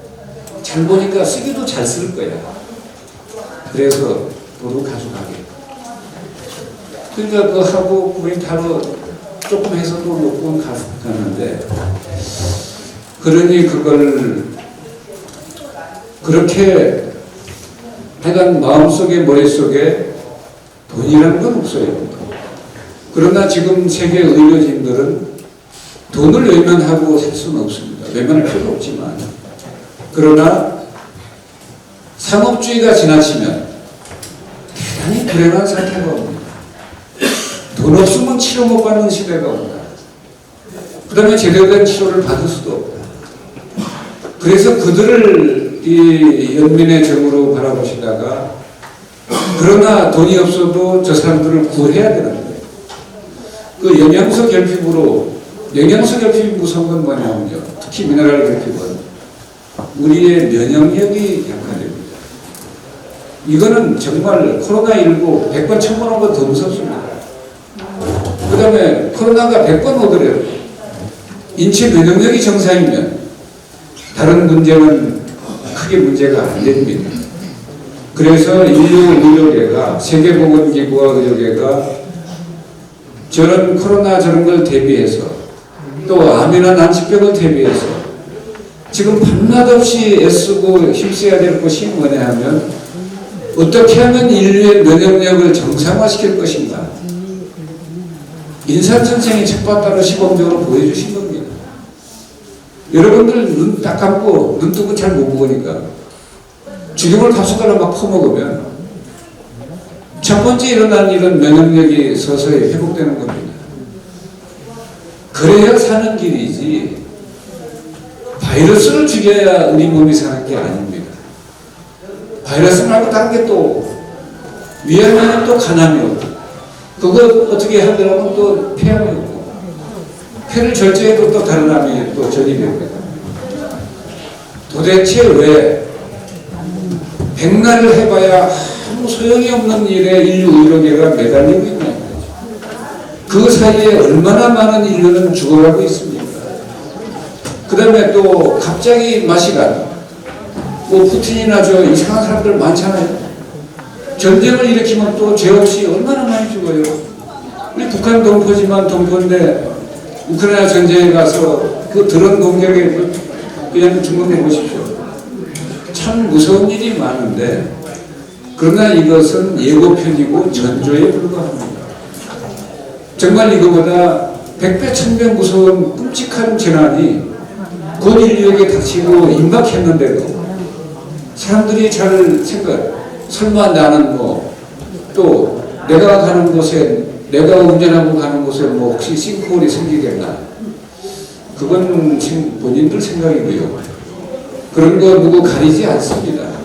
잘 보니까 쓰기도 잘 쓸 거야. 그래서 도로 가져가게. 그러니까 그 하고 구인 타로 조금 해서 또 몇 번 갔는데 그러니 그걸 그렇게 하여간 마음속에 머릿속에 돈이라는 건 없어요. 그러나 지금 세계 의료진들은 돈을 외면하고 살 수는 없습니다. 외면할 필요도 없지만 그러나 상업주의가 지나치면 대단히 불행한 상태가 옵니다. 돈 없으면 치료 못 받는 시대가 온다. 그 다음에 제대로 된 치료를 받을 수도 없다. 그래서 그들을 이 연민의 정으로 바라보시다가 그러나 돈이 없어도 저 사람들을 구해야 되는데 그 영양소 결핍으로 영양소 결핍이 무서운 건 뭐냐면요. 특히 미네랄 결핍은 우리의 면역력이 약화됩니다. 이거는 정말 코로나19 100번 1000번 온 건 더 무섭습니다. 그 다음에 코로나가 100번 오더라도 인체 면역력이 정상이면 다른 문제는 크게 문제가 안 됩니다. 그래서 인류 의료계가 세계보건기구와 의료계가 저런 코로나 저런 걸 대비해서 또 암이나 난치병을 대비해서 지금 밤낮 없이 애쓰고 힘써야 될 것이 뭐냐 하면 어떻게 하면 인류의 면역력을 정상화시킬 것인가. 인산선생이 첫바따로 시범적으로 보여주신 겁니다. 여러분들 눈 딱 감고 눈 뜨고 잘 못 보니까 죽임을 밥숟가락 막 퍼먹으면 첫 번째 일어난 일은 면역력이 서서히 회복되는 겁니다. 그래야 사는 길이지 바이러스를 죽여야 우리 몸이 사는 게 아닙니다. 바이러스 말고 다른 게 또 위험하면 또 간암이 오고 그거 어떻게 하더라도 또 폐암이 오고 폐를 절제해도 또 다른 암이 또 전이 됩니다. 도대체 왜 백날을 해봐야 아무 소용이 없는 일에 인류 의료계가 매달리고 있냐. 그 사이에 얼마나 많은 인류는 죽어가고 있습니까? 그 다음에 또 갑자기 마시간 뭐 푸틴이나 저 이상한 사람들 많잖아요. 전쟁을 일으키면 또 죄 없이 얼마나 많이 죽어요. 우리 북한 동포지만 동포인데 우크라이나 전쟁에 가서 그 드론 공격에 그냥 죽는 거 보십시오. 참 무서운 일이 많은데 그 그러나 이것은 예고편이고 전조에 불과합니다. 정말 이거보다 백배 천배 무서운 끔찍한 재난이 곧 인류에게 닥치고 임박했는데도 사람들이 잘 설마 나는 또 내가 가는 곳에, 내가 운전하고 가는 곳에 혹시 싱크홀이 생기겠나? 그건 본인들 생각이고요. 그런 거 누구 가리지 않습니다.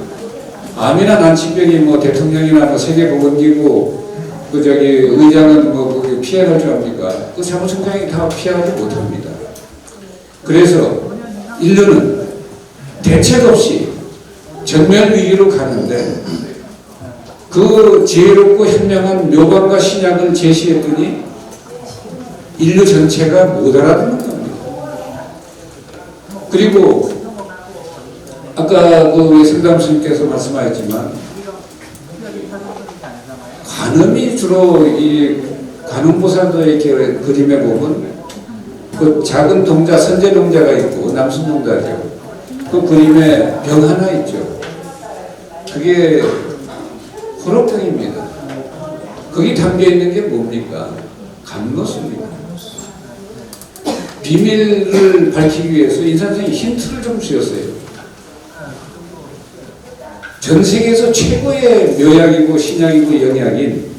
암이나 난치병이 대통령이나 세계보건기구 의장은 거기 피해갈 줄 압니까? 그 사무총장이 다 피해가지 못합니다. 그래서 인류는 대책 없이 전면 위기로 가는데 그 지혜롭고 현명한 묘방과 신약을 제시했더니 인류 전체가 못 알아듣는 겁니다. 그리고 아까 성담스님께서 말씀하셨지만 관음이 주로 이 관음보살도의 그림에 보면 그 작은 동자, 선제 동자가 있고 남순 동자죠. 그 그림에 병 하나 있죠. 그게 호록병입니다. 거기 담겨 있는 게 뭡니까? 감노수입니다. 비밀을 밝히기 위해서 인산성이 힌트를 좀 주었어요. 전 세계에서 최고의 묘약이고 신약이고 영약인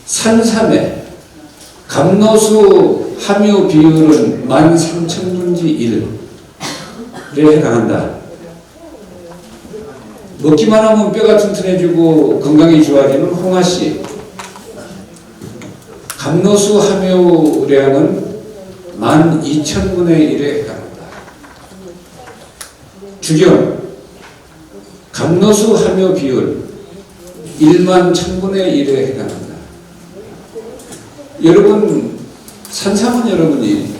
산삼의 감노수 함유 비율은 13,000분의 1에 해당한다. 먹기만 하면 뼈가 튼튼해지고 건강이 좋아지는 홍화씨 감노수 함유량은 12,000분의 1에 해당한다. 주경 감노수 함유 비율 11,000분의 1에 해당한다. 여러분 산삼은 여러분이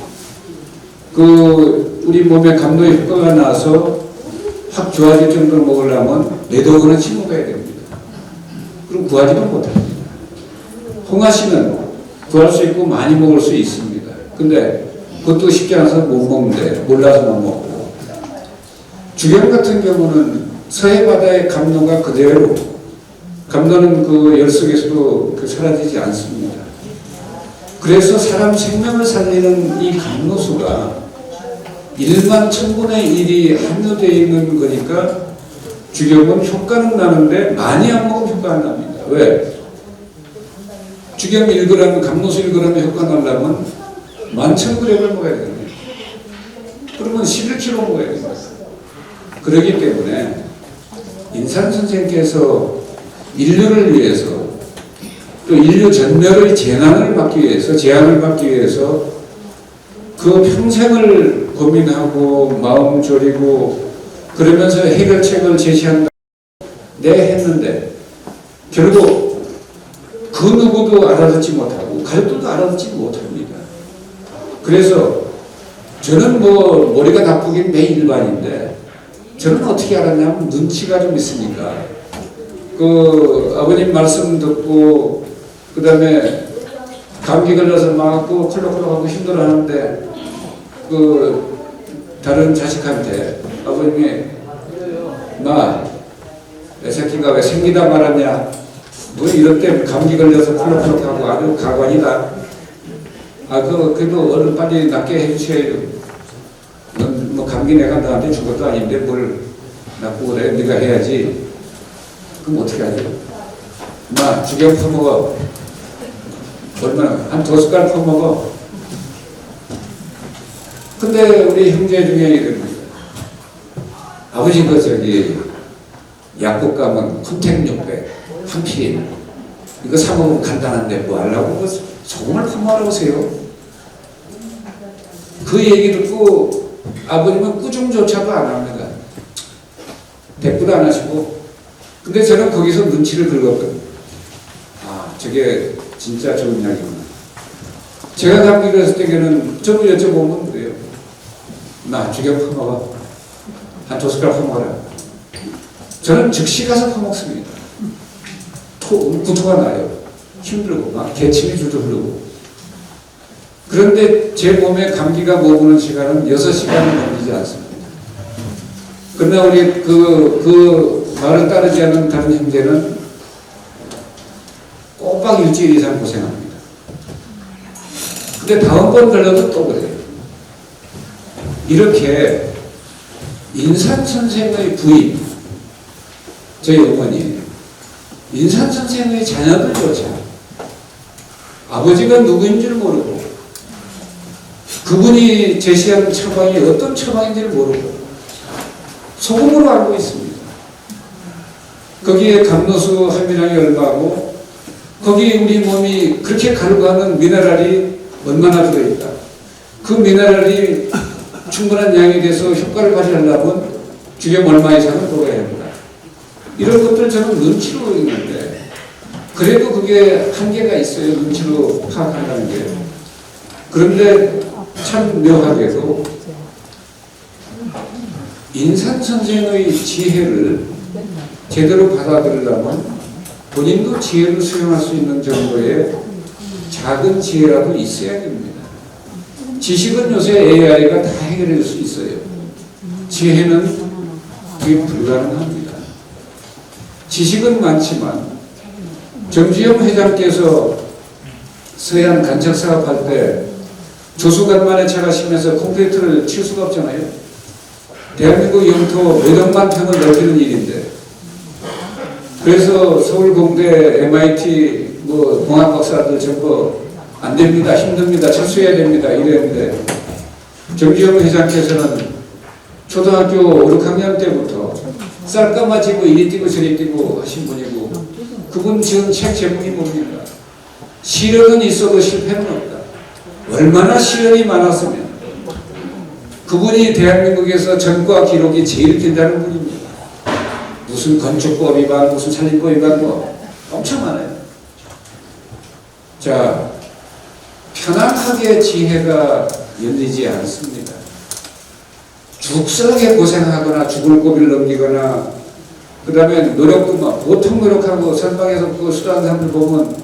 우리 몸에 감노의 효과가 나서 확 좋아질 정도로 먹으려면 4-5번은 먹어야 됩니다. 그럼 구하지도 못합니다. 홍화씨는 구할 수 있고 많이 먹을 수 있습니다. 근데 그것도 쉽지 않아서 못 먹는데 몰라서 못 먹고 주경 같은 경우는 서해 바다의 감노가 그대로 감노는 그 열 속에서도 사라지지 않습니다. 그래서 사람 생명을 살리는 이 감노수가 11,000분의 1이 함유되어 있는 거니까 주경은 효과는 나는데 많이 안 먹으면 효과 안 납니다. 왜? 주경 1g, 감노수 1g의 효과 나려면 11,000g을 먹어야 됩니다. 그러면 11kg 먹어야 됩니다. 그렇기 때문에 인산 선생께서 인류를 위해서 또 인류 전멸의 재난을 막기 위해서, 재앙을 막기 위해서 그 평생을 고민하고 마음 졸이고 그러면서 해결책을 제시한다. 했는데 결국 그 누구도 알아듣지 못하고 가족들도 알아듣지 못합니다. 그래서 저는 머리가 나쁘긴 매 일반인데 저는 어떻게 알았냐면 눈치가 좀 있으니까 아버님 말씀 듣고 그 다음에 감기 걸려서 막 콜록콜록하고 힘들어하는데 다른 자식한테 아버님이 내 새끼가 왜 생기다 말았냐 이럴 때 감기 걸려서 콜록콜록하고 아주 가관이다. 그래도 얼른 빨리 낫게 해주셔야죠. 넌 감기 내가 너한테 준 것도 아닌데 뭘 낫고 그래. 네가 해야지. 그럼 어떻게 하죠? 주경 퍼먹어. 얼마나? 한 2숟갈 퍼먹어. 근데 우리 형제 중에 이럽니다. 아버지 약국 가면 콘택 600, 한 필. 이거 사먹으면 간단한데 뭐 하려고 정말 퍼먹으라고 오세요. 그 얘기 듣고 아버님은 꾸중조차도 안 합니다. 대꾸도 안 하시고. 근데 저는 거기서 눈치를 긁었거든요. 저게 진짜 좋은 약이구나. 제가 감기 걸렸을 때는 저를 여쭤보면 그래요. 주경 퍼먹어. 한 2숟갈 퍼먹어라. 저는 즉시 가서 퍼먹습니다. 구토가 나요. 힘들고 개침이 줄줄 흐르고. 그런데 제 몸에 감기가 머무는 시간은 6시간을 넘기지 않습니다. 그러나 우리 그 말을 따르지 않은 다른 형제는 꼬박 일주일 이상 고생합니다. 근데 다음번 걸려도 또 그래요. 이렇게 인산 선생의 부인, 저희 어머니, 인산 선생의 자녀들조차 아버지가 누구인 줄 모르고 그분이 제시한 처방이 어떤 처방인지를 모르고 소금으로 알고 있습니다. 거기에 감로수 함유량이 얼마고 거기에 우리 몸이 그렇게 가루가는 미네랄이 얼마나 들어있다. 그 미네랄이 충분한 양이 돼서 효과를 발휘하려면 주경 얼마 이상을 먹어야 합니다. 이런 것들 저는 눈치로 있는데 그래도 그게 한계가 있어요. 눈치로 파악한다는 게. 그런데 참 묘하게도 인산 선생의 지혜를 제대로 받아들이려면 본인도 지혜를 수용할 수 있는 정도의 작은 지혜라도 있어야 됩니다. 지식은 요새 AI가 다 해결해 줄 수 있어요. 지혜는 그게 불가능합니다. 지식은 많지만 정주영 회장께서 서해안 간척 사업할 때 조수간만에 차가 심해서 콘크리트를 칠 수가 없잖아요. 대한민국 영토 몇억만 평을 넓히는 일인데 그래서 서울공대, MIT 공학 박사들 전부 안 됩니다. 힘듭니다. 철수해야 됩니다. 이랬는데 정주영 회장께서는 초등학교 5, 6학년 때부터 쌀까마지고 이리 뛰고 저리 뛰고 하신 분이고 그분 지금 책 제목이 뭡니까? 시련은 있어도 실패는 없다. 얼마나 시련이 많았으면 그분이 대한민국에서 전과 기록이 제일 길다는 분입니다. 무슨 건축법 위반, 무슨 산림법 위반 엄청 많아요. 자, 편안하게 지혜가 열리지 않습니다. 죽성하게 고생하거나 죽을 고비를 넘기거나 그 다음에 노력도 막 보통 노력하고 선방에서 그 수다하는 사람들 보면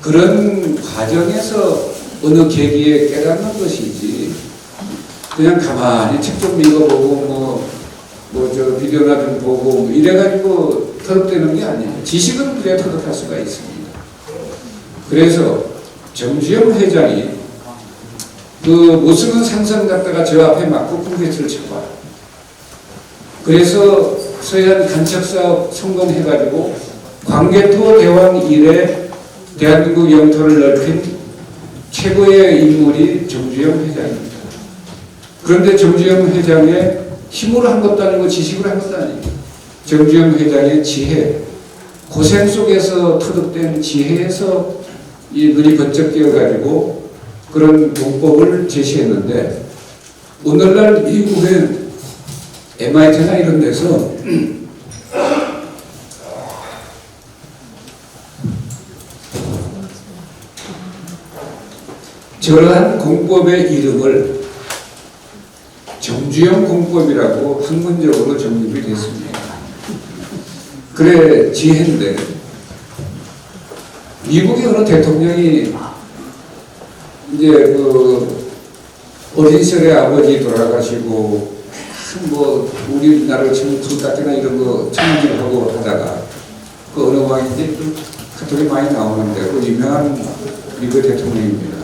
그런 과정에서 어느 계기에 깨닫는 것이지 그냥 가만히 책 좀 읽어보고 저 비디오나 좀 보고 이래가지고 터득되는 게 아니에요. 지식은 그래야 터득할 수가 있습니다. 그래서 정주영 회장이 그 못쓰는 상선 갖다가 저 앞에 막고 콘크리트를 쳐봐. 그래서 서해안 간척사업 성공해가지고 광개토 대왕 이래 대한민국 영토를 넓힌 최고의 인물이 정주영 회장입니다. 그런데 정주영 회장의 힘으로 한 것도 아니고 지식으로 한 것도 아니에요. 정주영 회장의 지혜, 고생 속에서 터득된 지혜에서 이 눈이 번쩍 띄어가지고 그런 공법을 제시했는데 오늘날 미국의 MIT나 이런 데서 저러한 공법의 이름을 정주영 공법이라고 학문적으로 정립이 됐습니다. 그래 지혜인데 미국의 어느 대통령이 이제 그 어린 시절에 아버지 돌아가시고 우리나라를 지금 불닭이나 이런 거 청진하고 하다가 그 어느 왕인지 카톡이 많이 나오는데 그 유명한 미국 대통령입니다.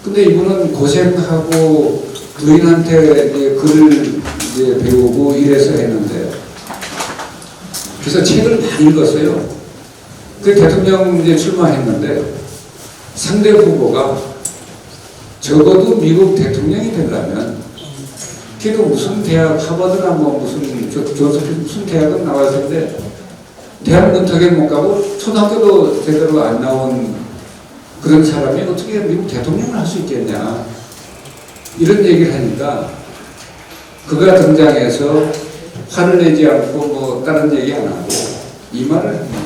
근데 이분은 고생하고 부인한테 이제 글을 이제 배우고 이래서 했는데 그래서 책을 많이 읽었어요. 그 대통령 이제 출마했는데 상대 후보가 적어도 미국 대통령이 되려면 걔도 무슨 대학 하버드나 무슨 존스피 무슨 대학은 나왔을 텐데 대학 문턱에 못 가고 초등학교도 제대로 안 나온 그런 사람이 어떻게 미국 대통령을 할 수 있겠냐 이런 얘기를 하니까 그가 등장해서 화를 내지 않고 다른 얘기 안 하고 이 말을 합니다.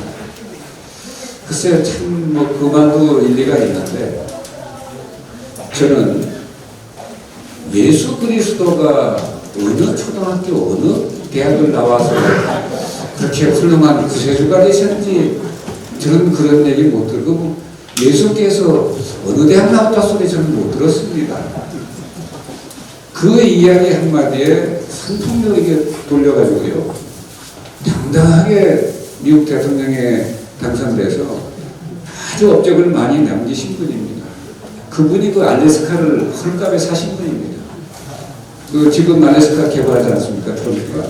글쎄요 참 그 말도 일리가 있는데 저는 예수 그리스도가 어느 초등학교 어느 대학을 나와서 그렇게 훌륭한 구세주가 되셨는지 저는 그런 얘기 못 들고 예수께서 어느 대학 나왔다 소리 저는 못 들었습니다. 그 이야기 한마디에 산통력에게 돌려가지고요 당당하게 미국 대통령의 당선돼서 아주 업적을 많이 남기신 분입니다. 그분이 그 알래스카를 헐값에 사신 분입니다. 그 지금 알래스카 개발하지 않습니까? 트럼프가.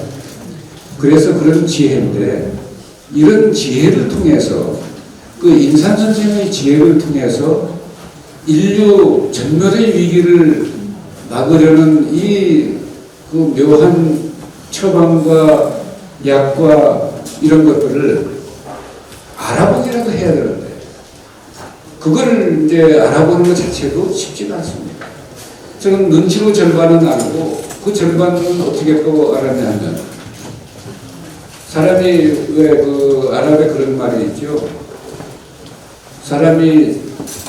그래서 그런 지혜인데 이런 지혜를 통해서 그 인산 선생의 지혜를 통해서 인류 전멸의 위기를 막으려는 이 그 묘한 처방과 약과 이런 것들을 알아보기라도 해야 되는데 그걸 이제 알아보는 것 자체도 쉽지가 않습니다. 저는 눈치로 절반은 알고 그 절반은 어떻게 또 알았냐면 사람이 왜 그 아랍에 그런 말이 있죠. 사람이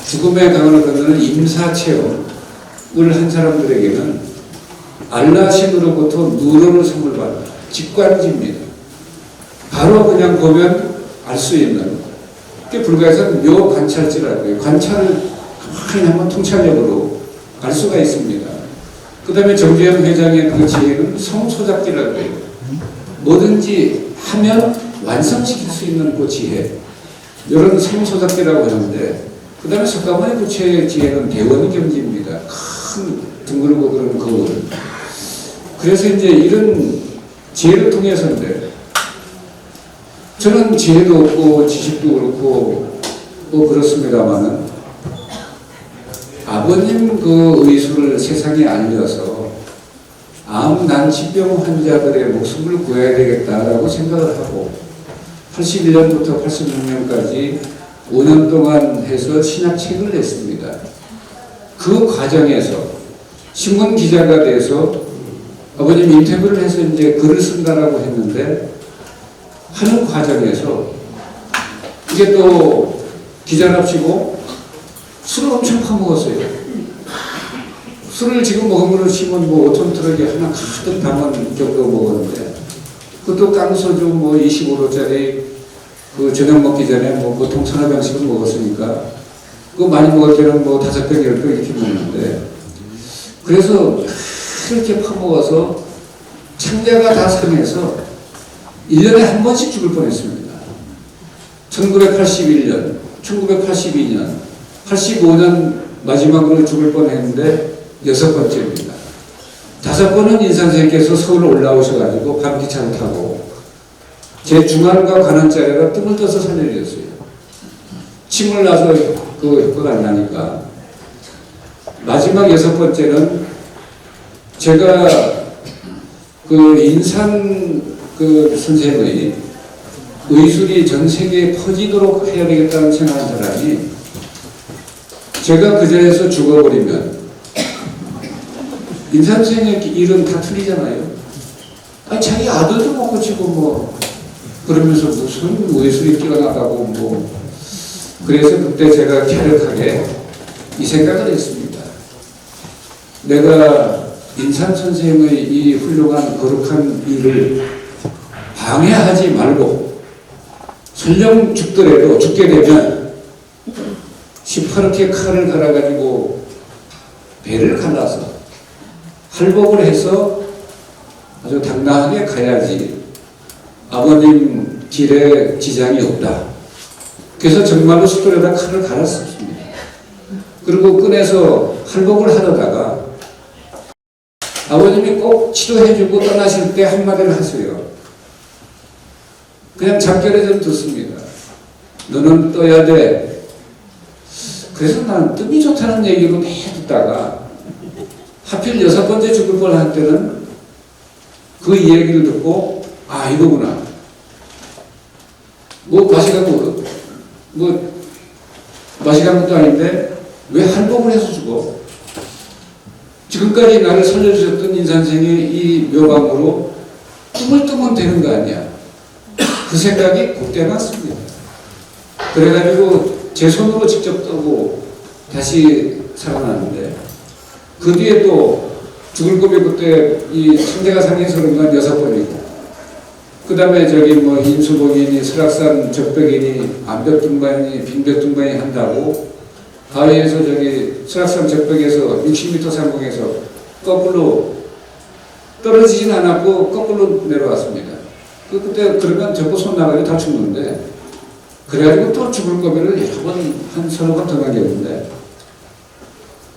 죽음의 강을 건너는 임사체험을 한 사람들에게는 알라 신으로부터 누르는 선물 받는 직관지입니다. 바로 그냥 보면 알 수 있는 그게 불가에서 묘 관찰지라고 해요. 관찰을 가만히 한번 통찰력으로 알 수가 있습니다. 그 다음에 정주영 회장의 그 지혜는 성소작지라고 해요. 뭐든지 하면 완성시킬 수 있는 그 지혜 이런 성소작지라고 하는데 그 다음에 석가모니 부처의 지혜는 대원경지입니다. 큰 둥글고 그런 거울. 그래서 이제 이런 지혜를 통해서인데 저는 지혜도 없고 지식도 그렇고 뭐 그렇습니다만은 아버님 그 의술을 세상에 알려서 암 난치병 환자들의 목숨을 구해야 되겠다라고 생각을 하고 81년부터 86년까지 5년 동안 해서 신학책을 냈습니다. 그 과정에서 신문 기자가 돼서 아버님 인터뷰를 해서 이제 글을 쓴다라고 했는데 하는 과정에서 이게 또 기자랍시고 술을 엄청 파먹었어요. 술을 지금 먹으면 치면 뭐 5톤 트럭에 하나 가득 담은 정도 먹었는데 그것도 깡소주 뭐 25도짜리 그 저녁 먹기 전에 뭐 보통 1,500씩은 먹었으니까 그거 많이 먹을 때는 뭐 5병, 10병 이렇게 먹는데 그래서 이렇게 파먹어서 창자가 다 상해서 1년에 한 번씩 죽을 뻔했습니다. 1981년, 1982년, 85년 마지막으로 죽을 뻔했는데 6번째입니다. 5번은 인산선생님께서 서울 올라오셔가지고 밤기차를 타고 제 중환과 관원자리가 뜸을 떠서 살려주셨어요. 침을 나서 그 효과가 안 나니까 마지막 6번째는 제가 그 인산 그 선생의 의술이 전 세계에 퍼지도록 해야 되겠다는 생각한 사람이 제가 그 자리에서 죽어버리면 인산 선생의 일은 다 틀리잖아요. 아니 자기 아들도 못 고치고 뭐 그러면서 무슨 의술이 뛰어나가고 뭐 그래서 그때 제가 갸륵하게 이 생각을 했습니다. 내가 인산 선생의 이 훌륭한 거룩한 일을 방해하지 말고 설령 죽더라도 죽게 되면 시퍼렇게 칼을 갈아가지고 배를 갈라서 할복을 해서 아주 당당하게 가야지 아버님 길에 지장이 없다. 그래서 정말로 숫돌에다 칼을 갈았습니다. 그리고 꺼내서 할복을 하려다가 아버님이 꼭 치료해주고 떠나실 때 한마디를 하세요. 그냥 잠결에 좀 듣습니다. 너는 떠야 돼. 그래서 나는 뜸이 좋다는 얘기로 매일 듣다가 하필 6번째 죽을 뻔할 때는 그 얘기를 듣고 아 이거구나. 뭐 마시간 것도 아닌데 왜 할복을 해서 죽어? 지금까지 나를 살려주셨던 인산생의 이 묘방으로 꿈을 뜨면 되는 거 아니야. 그 생각이 그때 났습니다. 그래가지고 제 손으로 직접 뜨고 다시 살아났는데 그 뒤에 또 죽을 꿈이 그때 이 천재가 상해서 그런가 6번이고 그 다음에 저기 뭐 인수복이니 설악산 적벽이니 암벽등반이니 빈벽등반이 한다고 바위에서 저기 설악산 적벽에서 60m 상공에서 거꾸로 떨어지진 않았고 거꾸로 내려왔습니다. 그때 그러면 전부 손 나가고 다 죽는데 그래가지고 또 죽을 고비를 여러 번, 한 서너 번 더 가겠는데,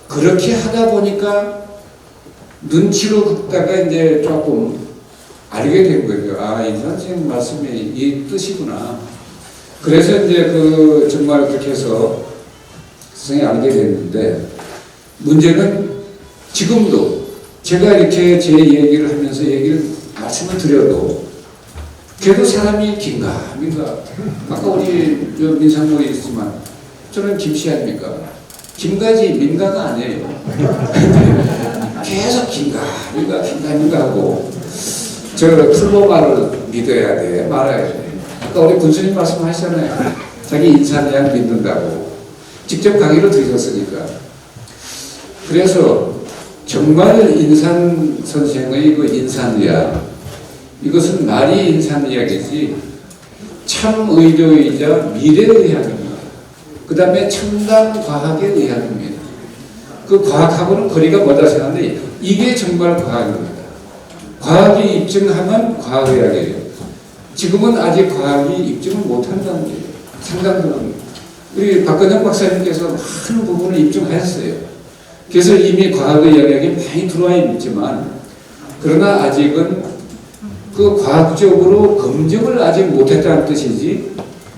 그렇게 하다 보니까 눈치로 긋다가 이제 조금 알게 된 거죠. 아, 이 선생님 말씀이 이 뜻이구나. 그래서 이제 정말 그렇게 해서 선생님이 알게 됐는데, 문제는 지금도 제가 이렇게 제 얘기를 하면서 말씀을 드려도 그래도 사람이 긴가 민가. 아까 우리 민상모에 있지만 저는 김씨 아닙니까? 김가지 민가가 아니에요. 계속 긴가 민가 하고 저 풀보말을 믿어야 돼 말아야 돼. 아까 우리 군수님 말씀하셨잖아요. 자기 인산이양 믿는다고 직접 강의를 들으셨으니까. 그래서 정말 인산 선생의 그 인산의학, 이것은 말이 인산의학이지 참 의료이자 미래의학입니다. 그 다음에 첨단 과학의 의학입니다. 그 과학하고는 거리가 멀다 생각하는데 이게 정말 과학입니다. 과학이 입증하면 과학의학이에요. 지금은 아직 과학이 입증을 못한다는 거예요. 상당 부분. 우리 박근영 박사님께서 많은 부분을 입증하셨어요. 그래서 이미 과학의 영역이 많이 들어와 있지만, 그러나 아직은 그 과학적으로 검증을 아직 못했다는 뜻이지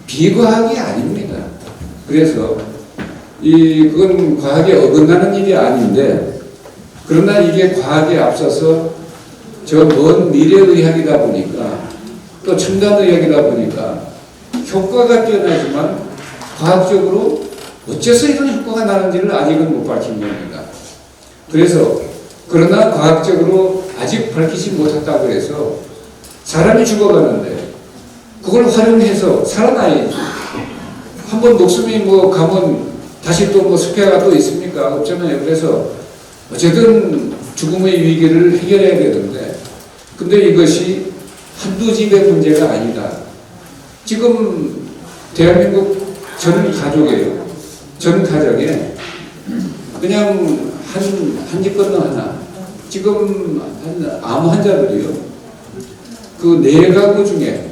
비과학이 아닙니다. 그래서 그건 과학에 어긋나는 일이 아닌데, 그러나 이게 과학에 앞서서 저 먼 미래의학이다 보니까 또 첨단의학이다 보니까 효과가 뛰어나지만 과학적으로 어째서 이런 효과가 나는지를 아직은 못 밝힌 겁니다. 그래서 그러나 과학적으로 아직 밝히지 못했다고 해서 사람이 죽어가는데 그걸 활용해서 살아나야지. 한번 목숨이 가면 다시 또 숙회가 또 있습니까? 없잖아요. 그래서 어쨌든 죽음의 위기를 해결해야 되는데, 근데 이것이 한두 집의 문제가 아니다. 지금 대한민국 전 가족이에요. 전 가정에 그냥 한 집 건너 하나, 지금 암 환자들이요. 그 4가구 중에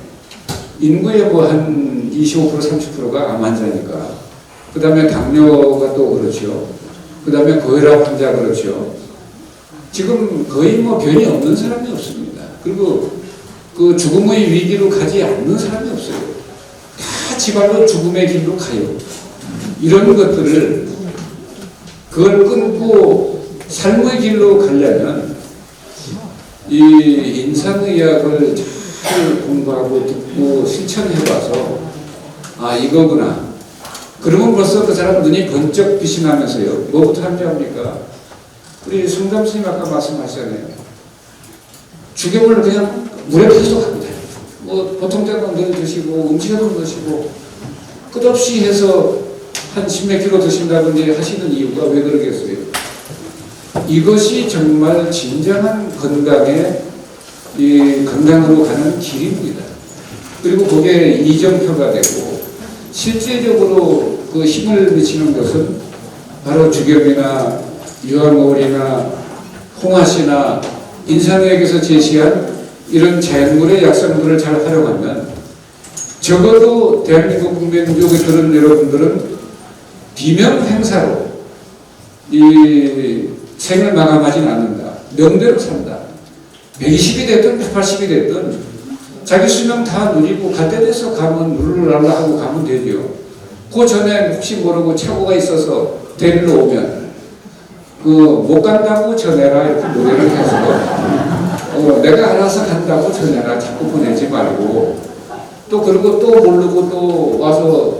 인구의 한 25% 30%가 암 환자니까. 그 다음에 당뇨가 또 그렇죠. 그 다음에 고혈압 환자 그렇죠. 지금 거의 변이 없는 사람이 없습니다. 그리고 그 죽음의 위기로 가지 않는 사람이 없어요. 다 지발로 죽음의 길로 가요. 이런 것들을 그걸 끊고 삶의 길로 가려면 이 인산의학을 잘 공부하고 듣고 실천해봐서 아 이거구나. 그러면 벌써 그 사람 눈이 번쩍 빛이 나면서요. 뭐부터 합니까? 우리 성담 스님 아까 말씀하셨잖아요. 죽여을 그냥 물에 계속 합니다. 보통대로 넣어 드시고 음식에도 넣으시고 끝없이 해서 한 10몇 킬로 드신다든지 하시는 이유가 왜 그러겠어요? 이것이 정말 진정한 건강의 건강으로 가는 길입니다. 그리고 그게 이정표가 되고 실제적으로 그 힘을 미치는 것은 바로 주겸이나 유황오리나 홍화씨나 인산의학에서 제시한 이런 자연물의 약성들을 잘 활용하면 적어도 대한민국 국민족의 그런 여러분들은 비명 행사로 이 생을 마감하지는 않는다. 명대로 산다. 120이 됐든 180이 됐든 자기 수명 다 누리고 갈 때 돼서 가면 룰루랄라 하고 가면 되죠. 그 전에 혹시 모르고 착오가 있어서 데리러 오면 못 간다고 전해라 이렇게 노래를 해서 내가 알아서 간다고 전해라 자꾸 보내지 말고 또 그리고 또 모르고 또 와서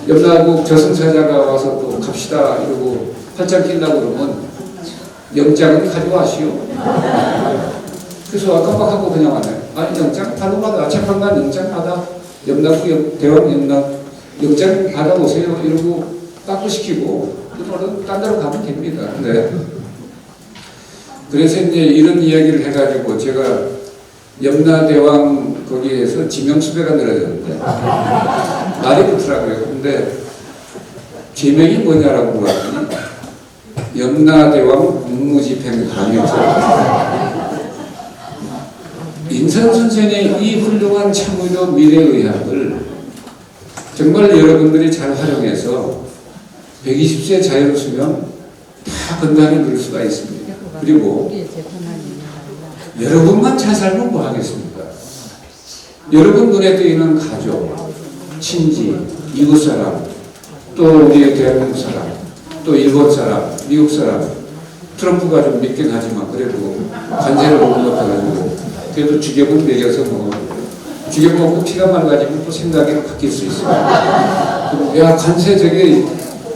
연락국 저승사자가 와서 또 갑시다 이러고 팔짱 낀다고 그러면 영장은 가져와시오. 그래서 깜빡하고 그냥 왔네. 아니 영장 바로 받아. 재판관 영장 받아. 연락국 대왕 영장 받아오세요. 이러고 빠꾸시키고 그러면 딴 데로 가면 됩니다. 네. 그래서 이제 이런 이야기를 해가지고 제가 염라대왕 거기에서 지명수배가 늘어졌는데 말이 그렇더라고요. 근데 제명이 뭐냐라고 물었더니 염라대왕 국무집행 강요자. 인산 선생의 이 훌륭한 참의로 미래의학을 정말 여러분들이 잘 활용해서 120세 자유로 쓰면 다 건강에 누릴 수가 있습니다. 그리고 여러분만 잘 살면 뭐 하겠습니까? 여러분 눈에 띄는 가족, 친지, 이웃 사람, 또 우리 대한민국 사람, 또 일본 사람, 미국 사람, 트럼프가 좀 믿긴 하지만 그래도 관세를 먹는 것 같아가지고 그래도 죽여본 먹여서 죽여먹고 피가 맑아지면 또 생각이 바뀔 수 있어요. 야, 관세 저게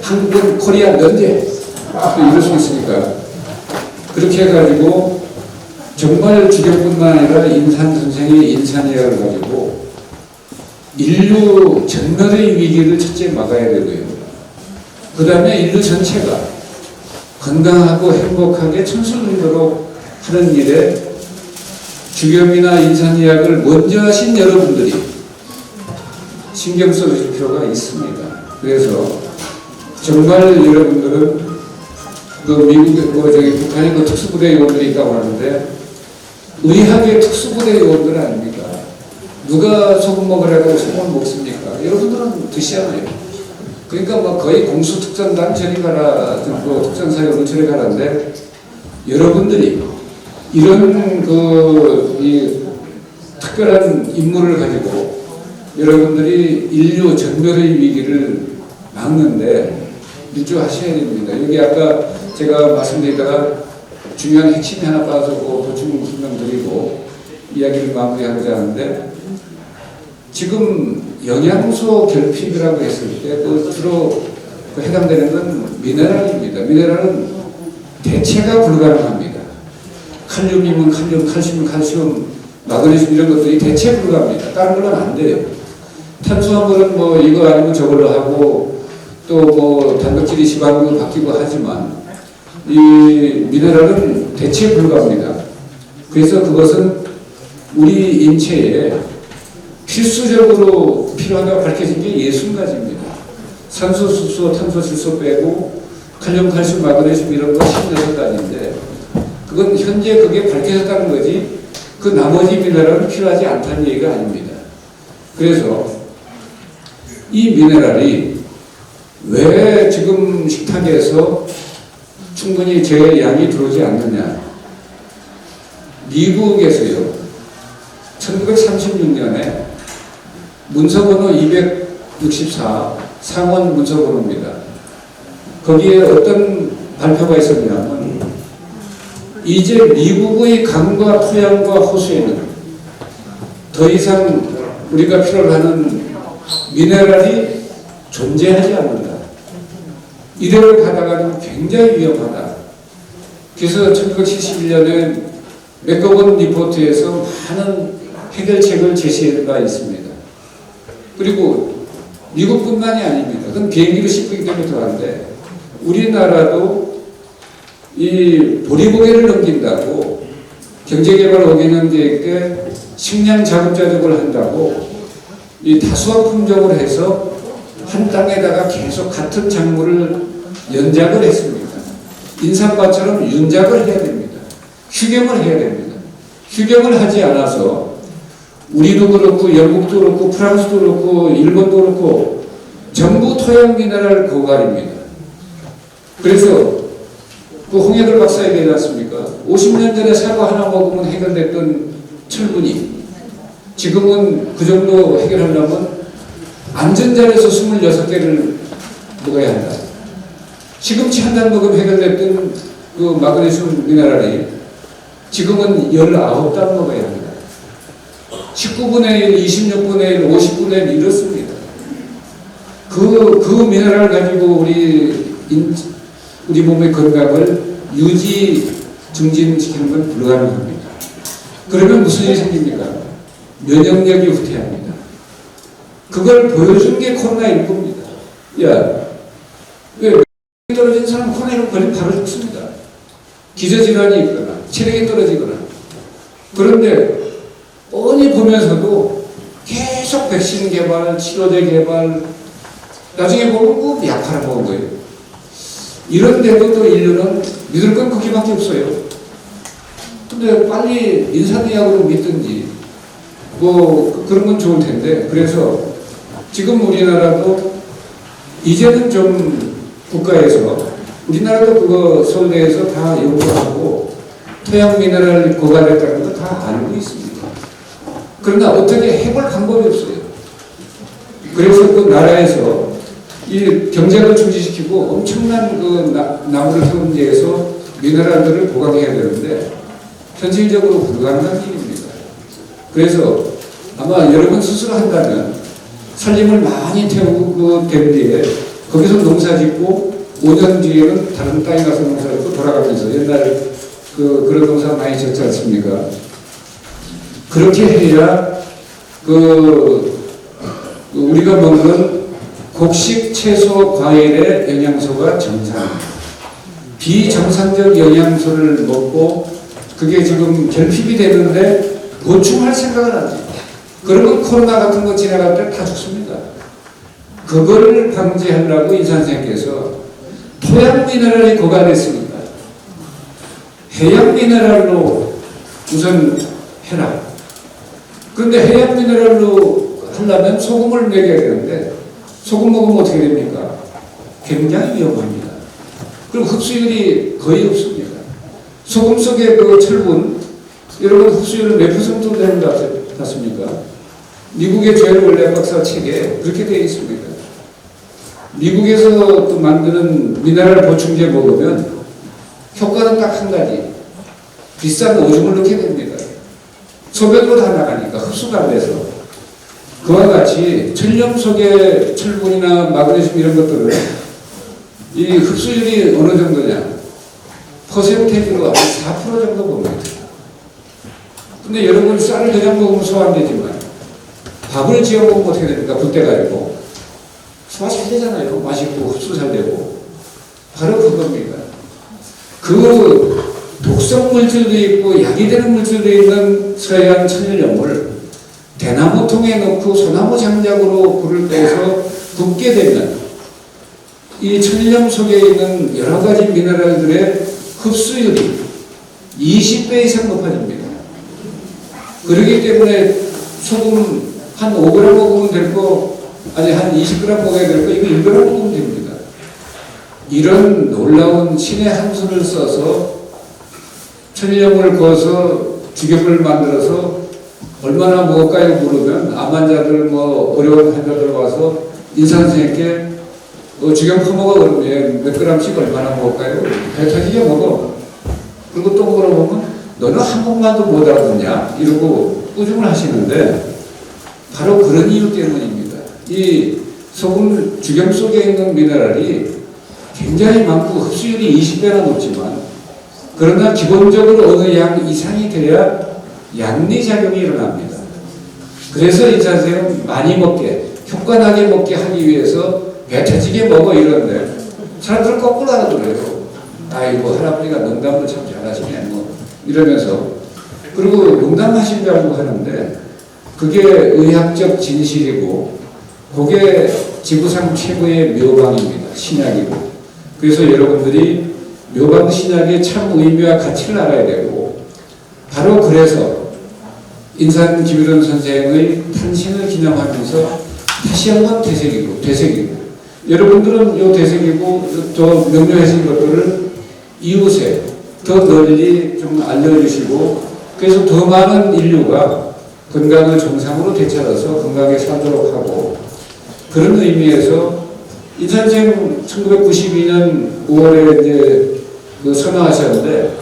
한국은 코리아 면제 또 이럴 수 있으니까 그렇게 해가지고 정말 주경뿐만 아니라 인산 선생의 인산이야를 가지고 인류 전멸의 위기를 첫째 막아야 되고요. 그 다음에 인류 전체가 건강하고 행복하게 청소년도록 하는 일에 주겸이나 인산의학을 먼저 하신 여러분들이 신경 써주실 필요가 있습니다. 그래서 정말 여러분들은 그 미국, 북한의 그 특수부대 요원들이 있다고 하는데 의학의 특수부대 요원들 아닙니까? 누가 소금 먹으라고 소금을 먹습니까? 여러분들은 드시잖아요. 그러니까 뭐 거의 공수특전단 저리 가라, 뭐 특전사역으로 저리 가라인데 여러분들이 이런 이 특별한 임무를 가지고 여러분들이 인류 전멸의 위기를 막는데 일조하셔야 됩니다. 여기 아까 제가 말씀드리다가 중요한 핵심이 하나 빠져서 보충 설명드리고 이야기를 마무리하고자 하는데 지금 영양소 결핍이라고 했을 때 주로 해당되는 건 미네랄입니다. 미네랄은 대체가 불가능합니다. 칼륨이면 칼륨, 칼슘이면 칼슘, 마그네슘 이런 것들이 대체 불가합니다. 다른 걸로는 안 돼요. 탄수화물은 뭐 이거 아니면 저걸로 하고 또 뭐 단백질이 지방으로 바뀌고 하지만 이 미네랄은 대체 불가합니다. 그래서 그것은 우리 인체에 필수적으로 필요하다고 밝혀진 게 60가지입니다. 산소, 수소, 탄소, 질소 빼고 칼륨, 칼슘, 마그네슘 이런 거 16가지인데 그건 현재 그게 밝혀졌다는 거지 그 나머지 미네랄은 필요하지 않다는 얘기가 아닙니다. 그래서 이 미네랄이 왜 지금 식탁에서 충분히 제 양이 들어오지 않느냐. 미국에서요 1936년에 문서번호 264 상원 문서번호입니다. 거기에 어떤 발표가 있었냐면 이제 미국의 강과 토양과 호수에는 더 이상 우리가 필요로 하는 미네랄이 존재하지 않는다. 이대로 가다가는 굉장히 위험하다. 그래서 1971년에 맥거건 리포트에서 많은 해결책을 제시한 바 있습니다. 그리고 미국뿐만이 아닙니다. 그건 비행기로 싣기 때문에 들어가는데 우리나라도 이 보리고개를 넘긴다고 경제개발 어기는 데에 식량 자급자족을 한다고 이 다수화 품종을 해서 한 땅에다가 계속 같은 작물을 연작을 했습니다. 인삼밭처럼 윤작을 해야 됩니다. 휴경을 해야 됩니다. 휴경을 하지 않아서 우리도 그렇고 영국도 그렇고 프랑스도 그렇고 일본도 그렇고 전부 토양 미네랄 고갈입니다. 그래서 그 홍해돌 박사 얘기하지 않습니까? 50년 전에 사과 하나 먹으면 해결됐던 철분이 지금은 그 정도 해결하려면 안전자리에서 26개를 먹어야 한다. 시금치 한 단 먹으면 해결됐던 그 마그네슘 미네랄이 지금은 19단 먹어야 합니다. 19분의 1, 26분의 1, 50분의 1 이렇습니다. 그 미네랄을 가지고 우리 몸의 건강을 유지, 증진시키는 건 불가능합니다. 그러면 무슨 일이 생깁니까? 면역력이 후퇴합니다. 그걸 보여준 게 코로나19입니다. 야, 왜 면역력이 떨어진 사람은 코로나19 걸리면 바로 죽습니다. 기저질환이 있거나 체력이 떨어지거나. 그런데 뻔히 보면서도 계속 백신 개발, 치료제 개발, 나중에 보면 그 약 팔아먹은 거예요. 이런데도 또 인류는 믿을 건 그렇게밖에 없어요. 근데 빨리 인산의학으로 믿든지 뭐 그런 건 좋을 텐데 그래서 지금 우리나라도 이제는 좀 국가에서 우리나라도 그거 서울대에서 다 연구하고 토양 미네랄 고갈됐다는 거 다 알고 있습니다. 그러나 어떻게 해볼 방법이 없어요. 그래서 그 나라에서 이 경제를 중지시키고 엄청난 그 나무를 섭리해서 미네랄들을 보강해야 되는데 현실적으로 불가능한 일입니다. 그래서 아마 여러분 스스로 한다면 살림을 많이 태우고 된 뒤에 거기서 농사 짓고 5년 뒤에는 다른 땅에 가서 농사 짓고 돌아가면서 옛날 그런 농사 많이 짓지 않습니까? 그렇게 해야 우리가 먹는 곡식, 채소, 과일의 영양소가 정상. 비정상적 영양소를 먹고 그게 지금 결핍이 되는데 보충할 생각을 안 해요. 그러면 코로나 같은 거 지나갈 때 다 죽습니다. 그거를 방지하려고 인산생께서 토양 미네랄이 고갈됐으니까 해양 미네랄로 우선 해라. 그런데 해양 미네랄로 하려면 소금을 먹여야 되는데 소금 먹으면 어떻게 됩니까? 굉장히 위험합니다. 그럼 흡수율이 거의 없습니다. 소금 속의 그 철분, 여러분 흡수율은 몇 퍼센트 되는 것 같습니까? 미국의 조엘 원래 박사 책에 그렇게 되어 있습니다. 미국에서 또 만드는 미네랄 보충제 먹으면 효과는 딱 한 가지. 비싼 오줌을 넣게 됩니다. 소변으로 다 나가니까 흡수가 안 돼서. 그와 같이 천렴 속의 철분이나 마그네슘 이런 것들은 이 흡수율이 어느 정도냐? 퍼센테이지로 한 4% 정도 봅니다. 근데 여러분 쌀을 그냥 먹으면 소화 안 되지만 밥을 지어 먹으면 어떻게 됩니까? 붓대가지고 소화 잘 되잖아요. 맛있고 흡수 잘 되고. 바로 그겁니다. 그 독성 물질도 있고 약이 되는 물질도 있는 서해안 천일염을 대나무통에 넣고 소나무 장작으로 불을 빼서 굽게 되면 이 천일염 속에 있는 여러 가지 미네랄들의 흡수율이 20배 이상 높아집니다. 그렇기 때문에 소금 한 5g 먹으면 될 거, 아니 한 20g 먹어야 될 거, 이거 1g 먹으면 됩니다. 이런 놀라운 신의 한 수를 써서 천일염을 그어서 주ገብ을 만들어서 얼마나 먹을까요? 물으면 암 환자들 뭐 어려운 환자들 와서 인산생에게 주겸 퍼먹어 그러면 몇 그램씩 얼마나 먹을까요? 배 터지게 먹어. 그리고 또 물어보면 너는 한 번만도 못 알아듣냐? 이러고 꾸중을 하시는데 바로 그런 이유 때문입니다. 이 소금 주겸 속에 있는 미네랄이 굉장히 많고 흡수율이 20배나 높지만 그러나 기본적으로 어느 양 이상이 돼야 양리작용이 일어납니다. 그래서 인산생은 많이 먹게, 효과나게 먹게 하기 위해서 배 터지게 먹어 이런데 사람들은 거꾸로 알아들어요. 아이고 할아버지가 농담을 참 잘하시네 뭐 이러면서 그리고 농담하신다고 하는데 그게 의학적 진실이고 그게 지구상 최고의 묘방입니다. 신약이고. 그래서 여러분들이 묘방 신약의 참 의미와 가치를 알아야 되고 바로 그래서 인산 김일원 선생의 탄신을 기념하면서 다시 한번 되새기고 여러분들은 요 되새기고 저 명료해진 것들을 이웃에 더 널리 좀 알려주시고 그래서 더 많은 인류가 건강을 정상으로 되찾아서 건강하게 살도록 하고 그런 의미에서 인산생 1992년 5월에 이제 그 선언하셨는데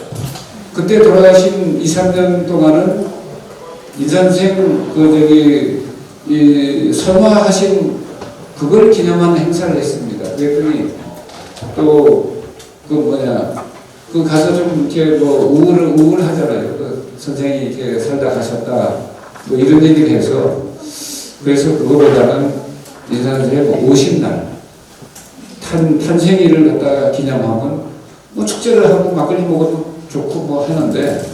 그때 돌아가신 2, 3년 동안은 인산생 이 선화하신 그걸 기념하는 행사를 했습니다. 그랬더니 또 그 가서 좀 이렇게 뭐 우울하잖아요. 그 선생이 이렇게 살다 가셨다 뭐 이런 얘기를 해서 그래서 그거보다는 인산생 50날 탄생일을 갖다가 기념하면 뭐 축제를 하고 막걸리 먹어도 좋고 뭐 하는데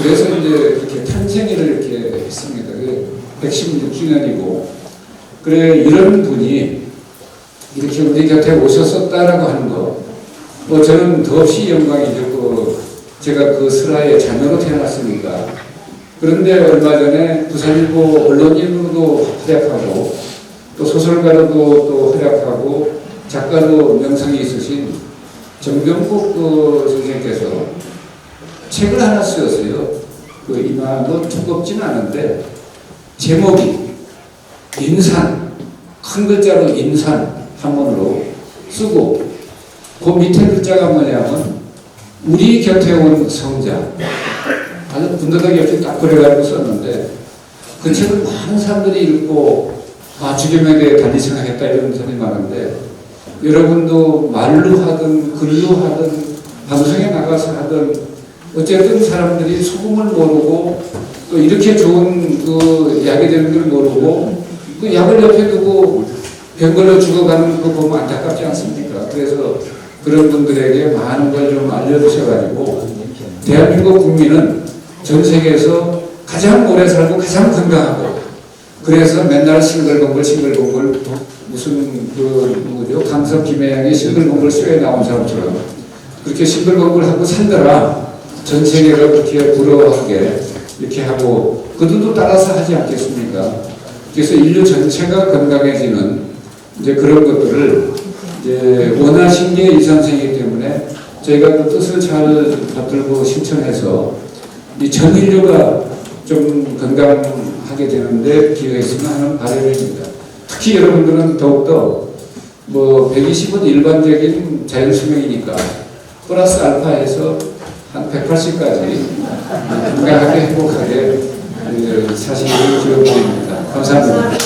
그래서 이제 이렇게 탄생일을 이렇게 했습니다. 116주년이고 그래 이런 분이 이렇게 우리 곁에 오셨었다라고 하는 거 뭐 저는 더없이 영광이죠. 제가 그 슬하의 자녀로 태어났으니까. 그런데 얼마 전에 부산일보 언론인으로도 활약하고 또 또 소설가로도 또 활약하고 작가로 명성이 있으신 정병국 선생님께서 책을 하나 쓰었어요. 그 이마도 두껍진 않은데 제목이 인산, 큰 글자로 인산 한문으로 쓰고 그 밑에 글자가 뭐냐면 우리 곁에 온 성자. 아주 분더덕이 없이 딱 그래가지고 썼는데 그 책을 많은 사람들이 읽고 죽임에 대해 달리 생각했다 이런 사람이 많은데 여러분도 말로 하든 글로 하든 방송에 나가서 하든 어쨌든 사람들이 소금을 모르고 또 이렇게 좋은 그 약이 되는 걸 모르고 그 약을 옆에 두고 병 걸려 죽어가는 거 보면 안타깝지 않습니까? 그래서 그런 분들에게 많은 걸 좀 알려주셔가지고 대한민국 국민은 전 세계에서 가장 오래 살고 가장 건강하고 그래서 맨날 싱글벙글 무슨 그 뭐죠 강석 김혜영이 싱글벙글 쇼에 나온 사람처럼 그렇게 싱글벙글하고 산더라 전 세계가 그렇게 부러워하게 이렇게 하고 그들도 따라서 하지 않겠습니까? 그래서 인류 전체가 건강해지는 이제 그런 것들을 이제 원하신 게 이 선생이기 때문에 저희가 그 뜻을 잘 받들고 실천해서 이 전 인류가 좀 건강하게 되는데 기여했으면 하는 바람입니다. 특히 여러분들은 더욱더 뭐 120은 일반적인 자연 수명이니까 플러스 알파해서 한 180까지 건강하게 행복하게 사시기를 기원드립니다. 감사합니다. 네,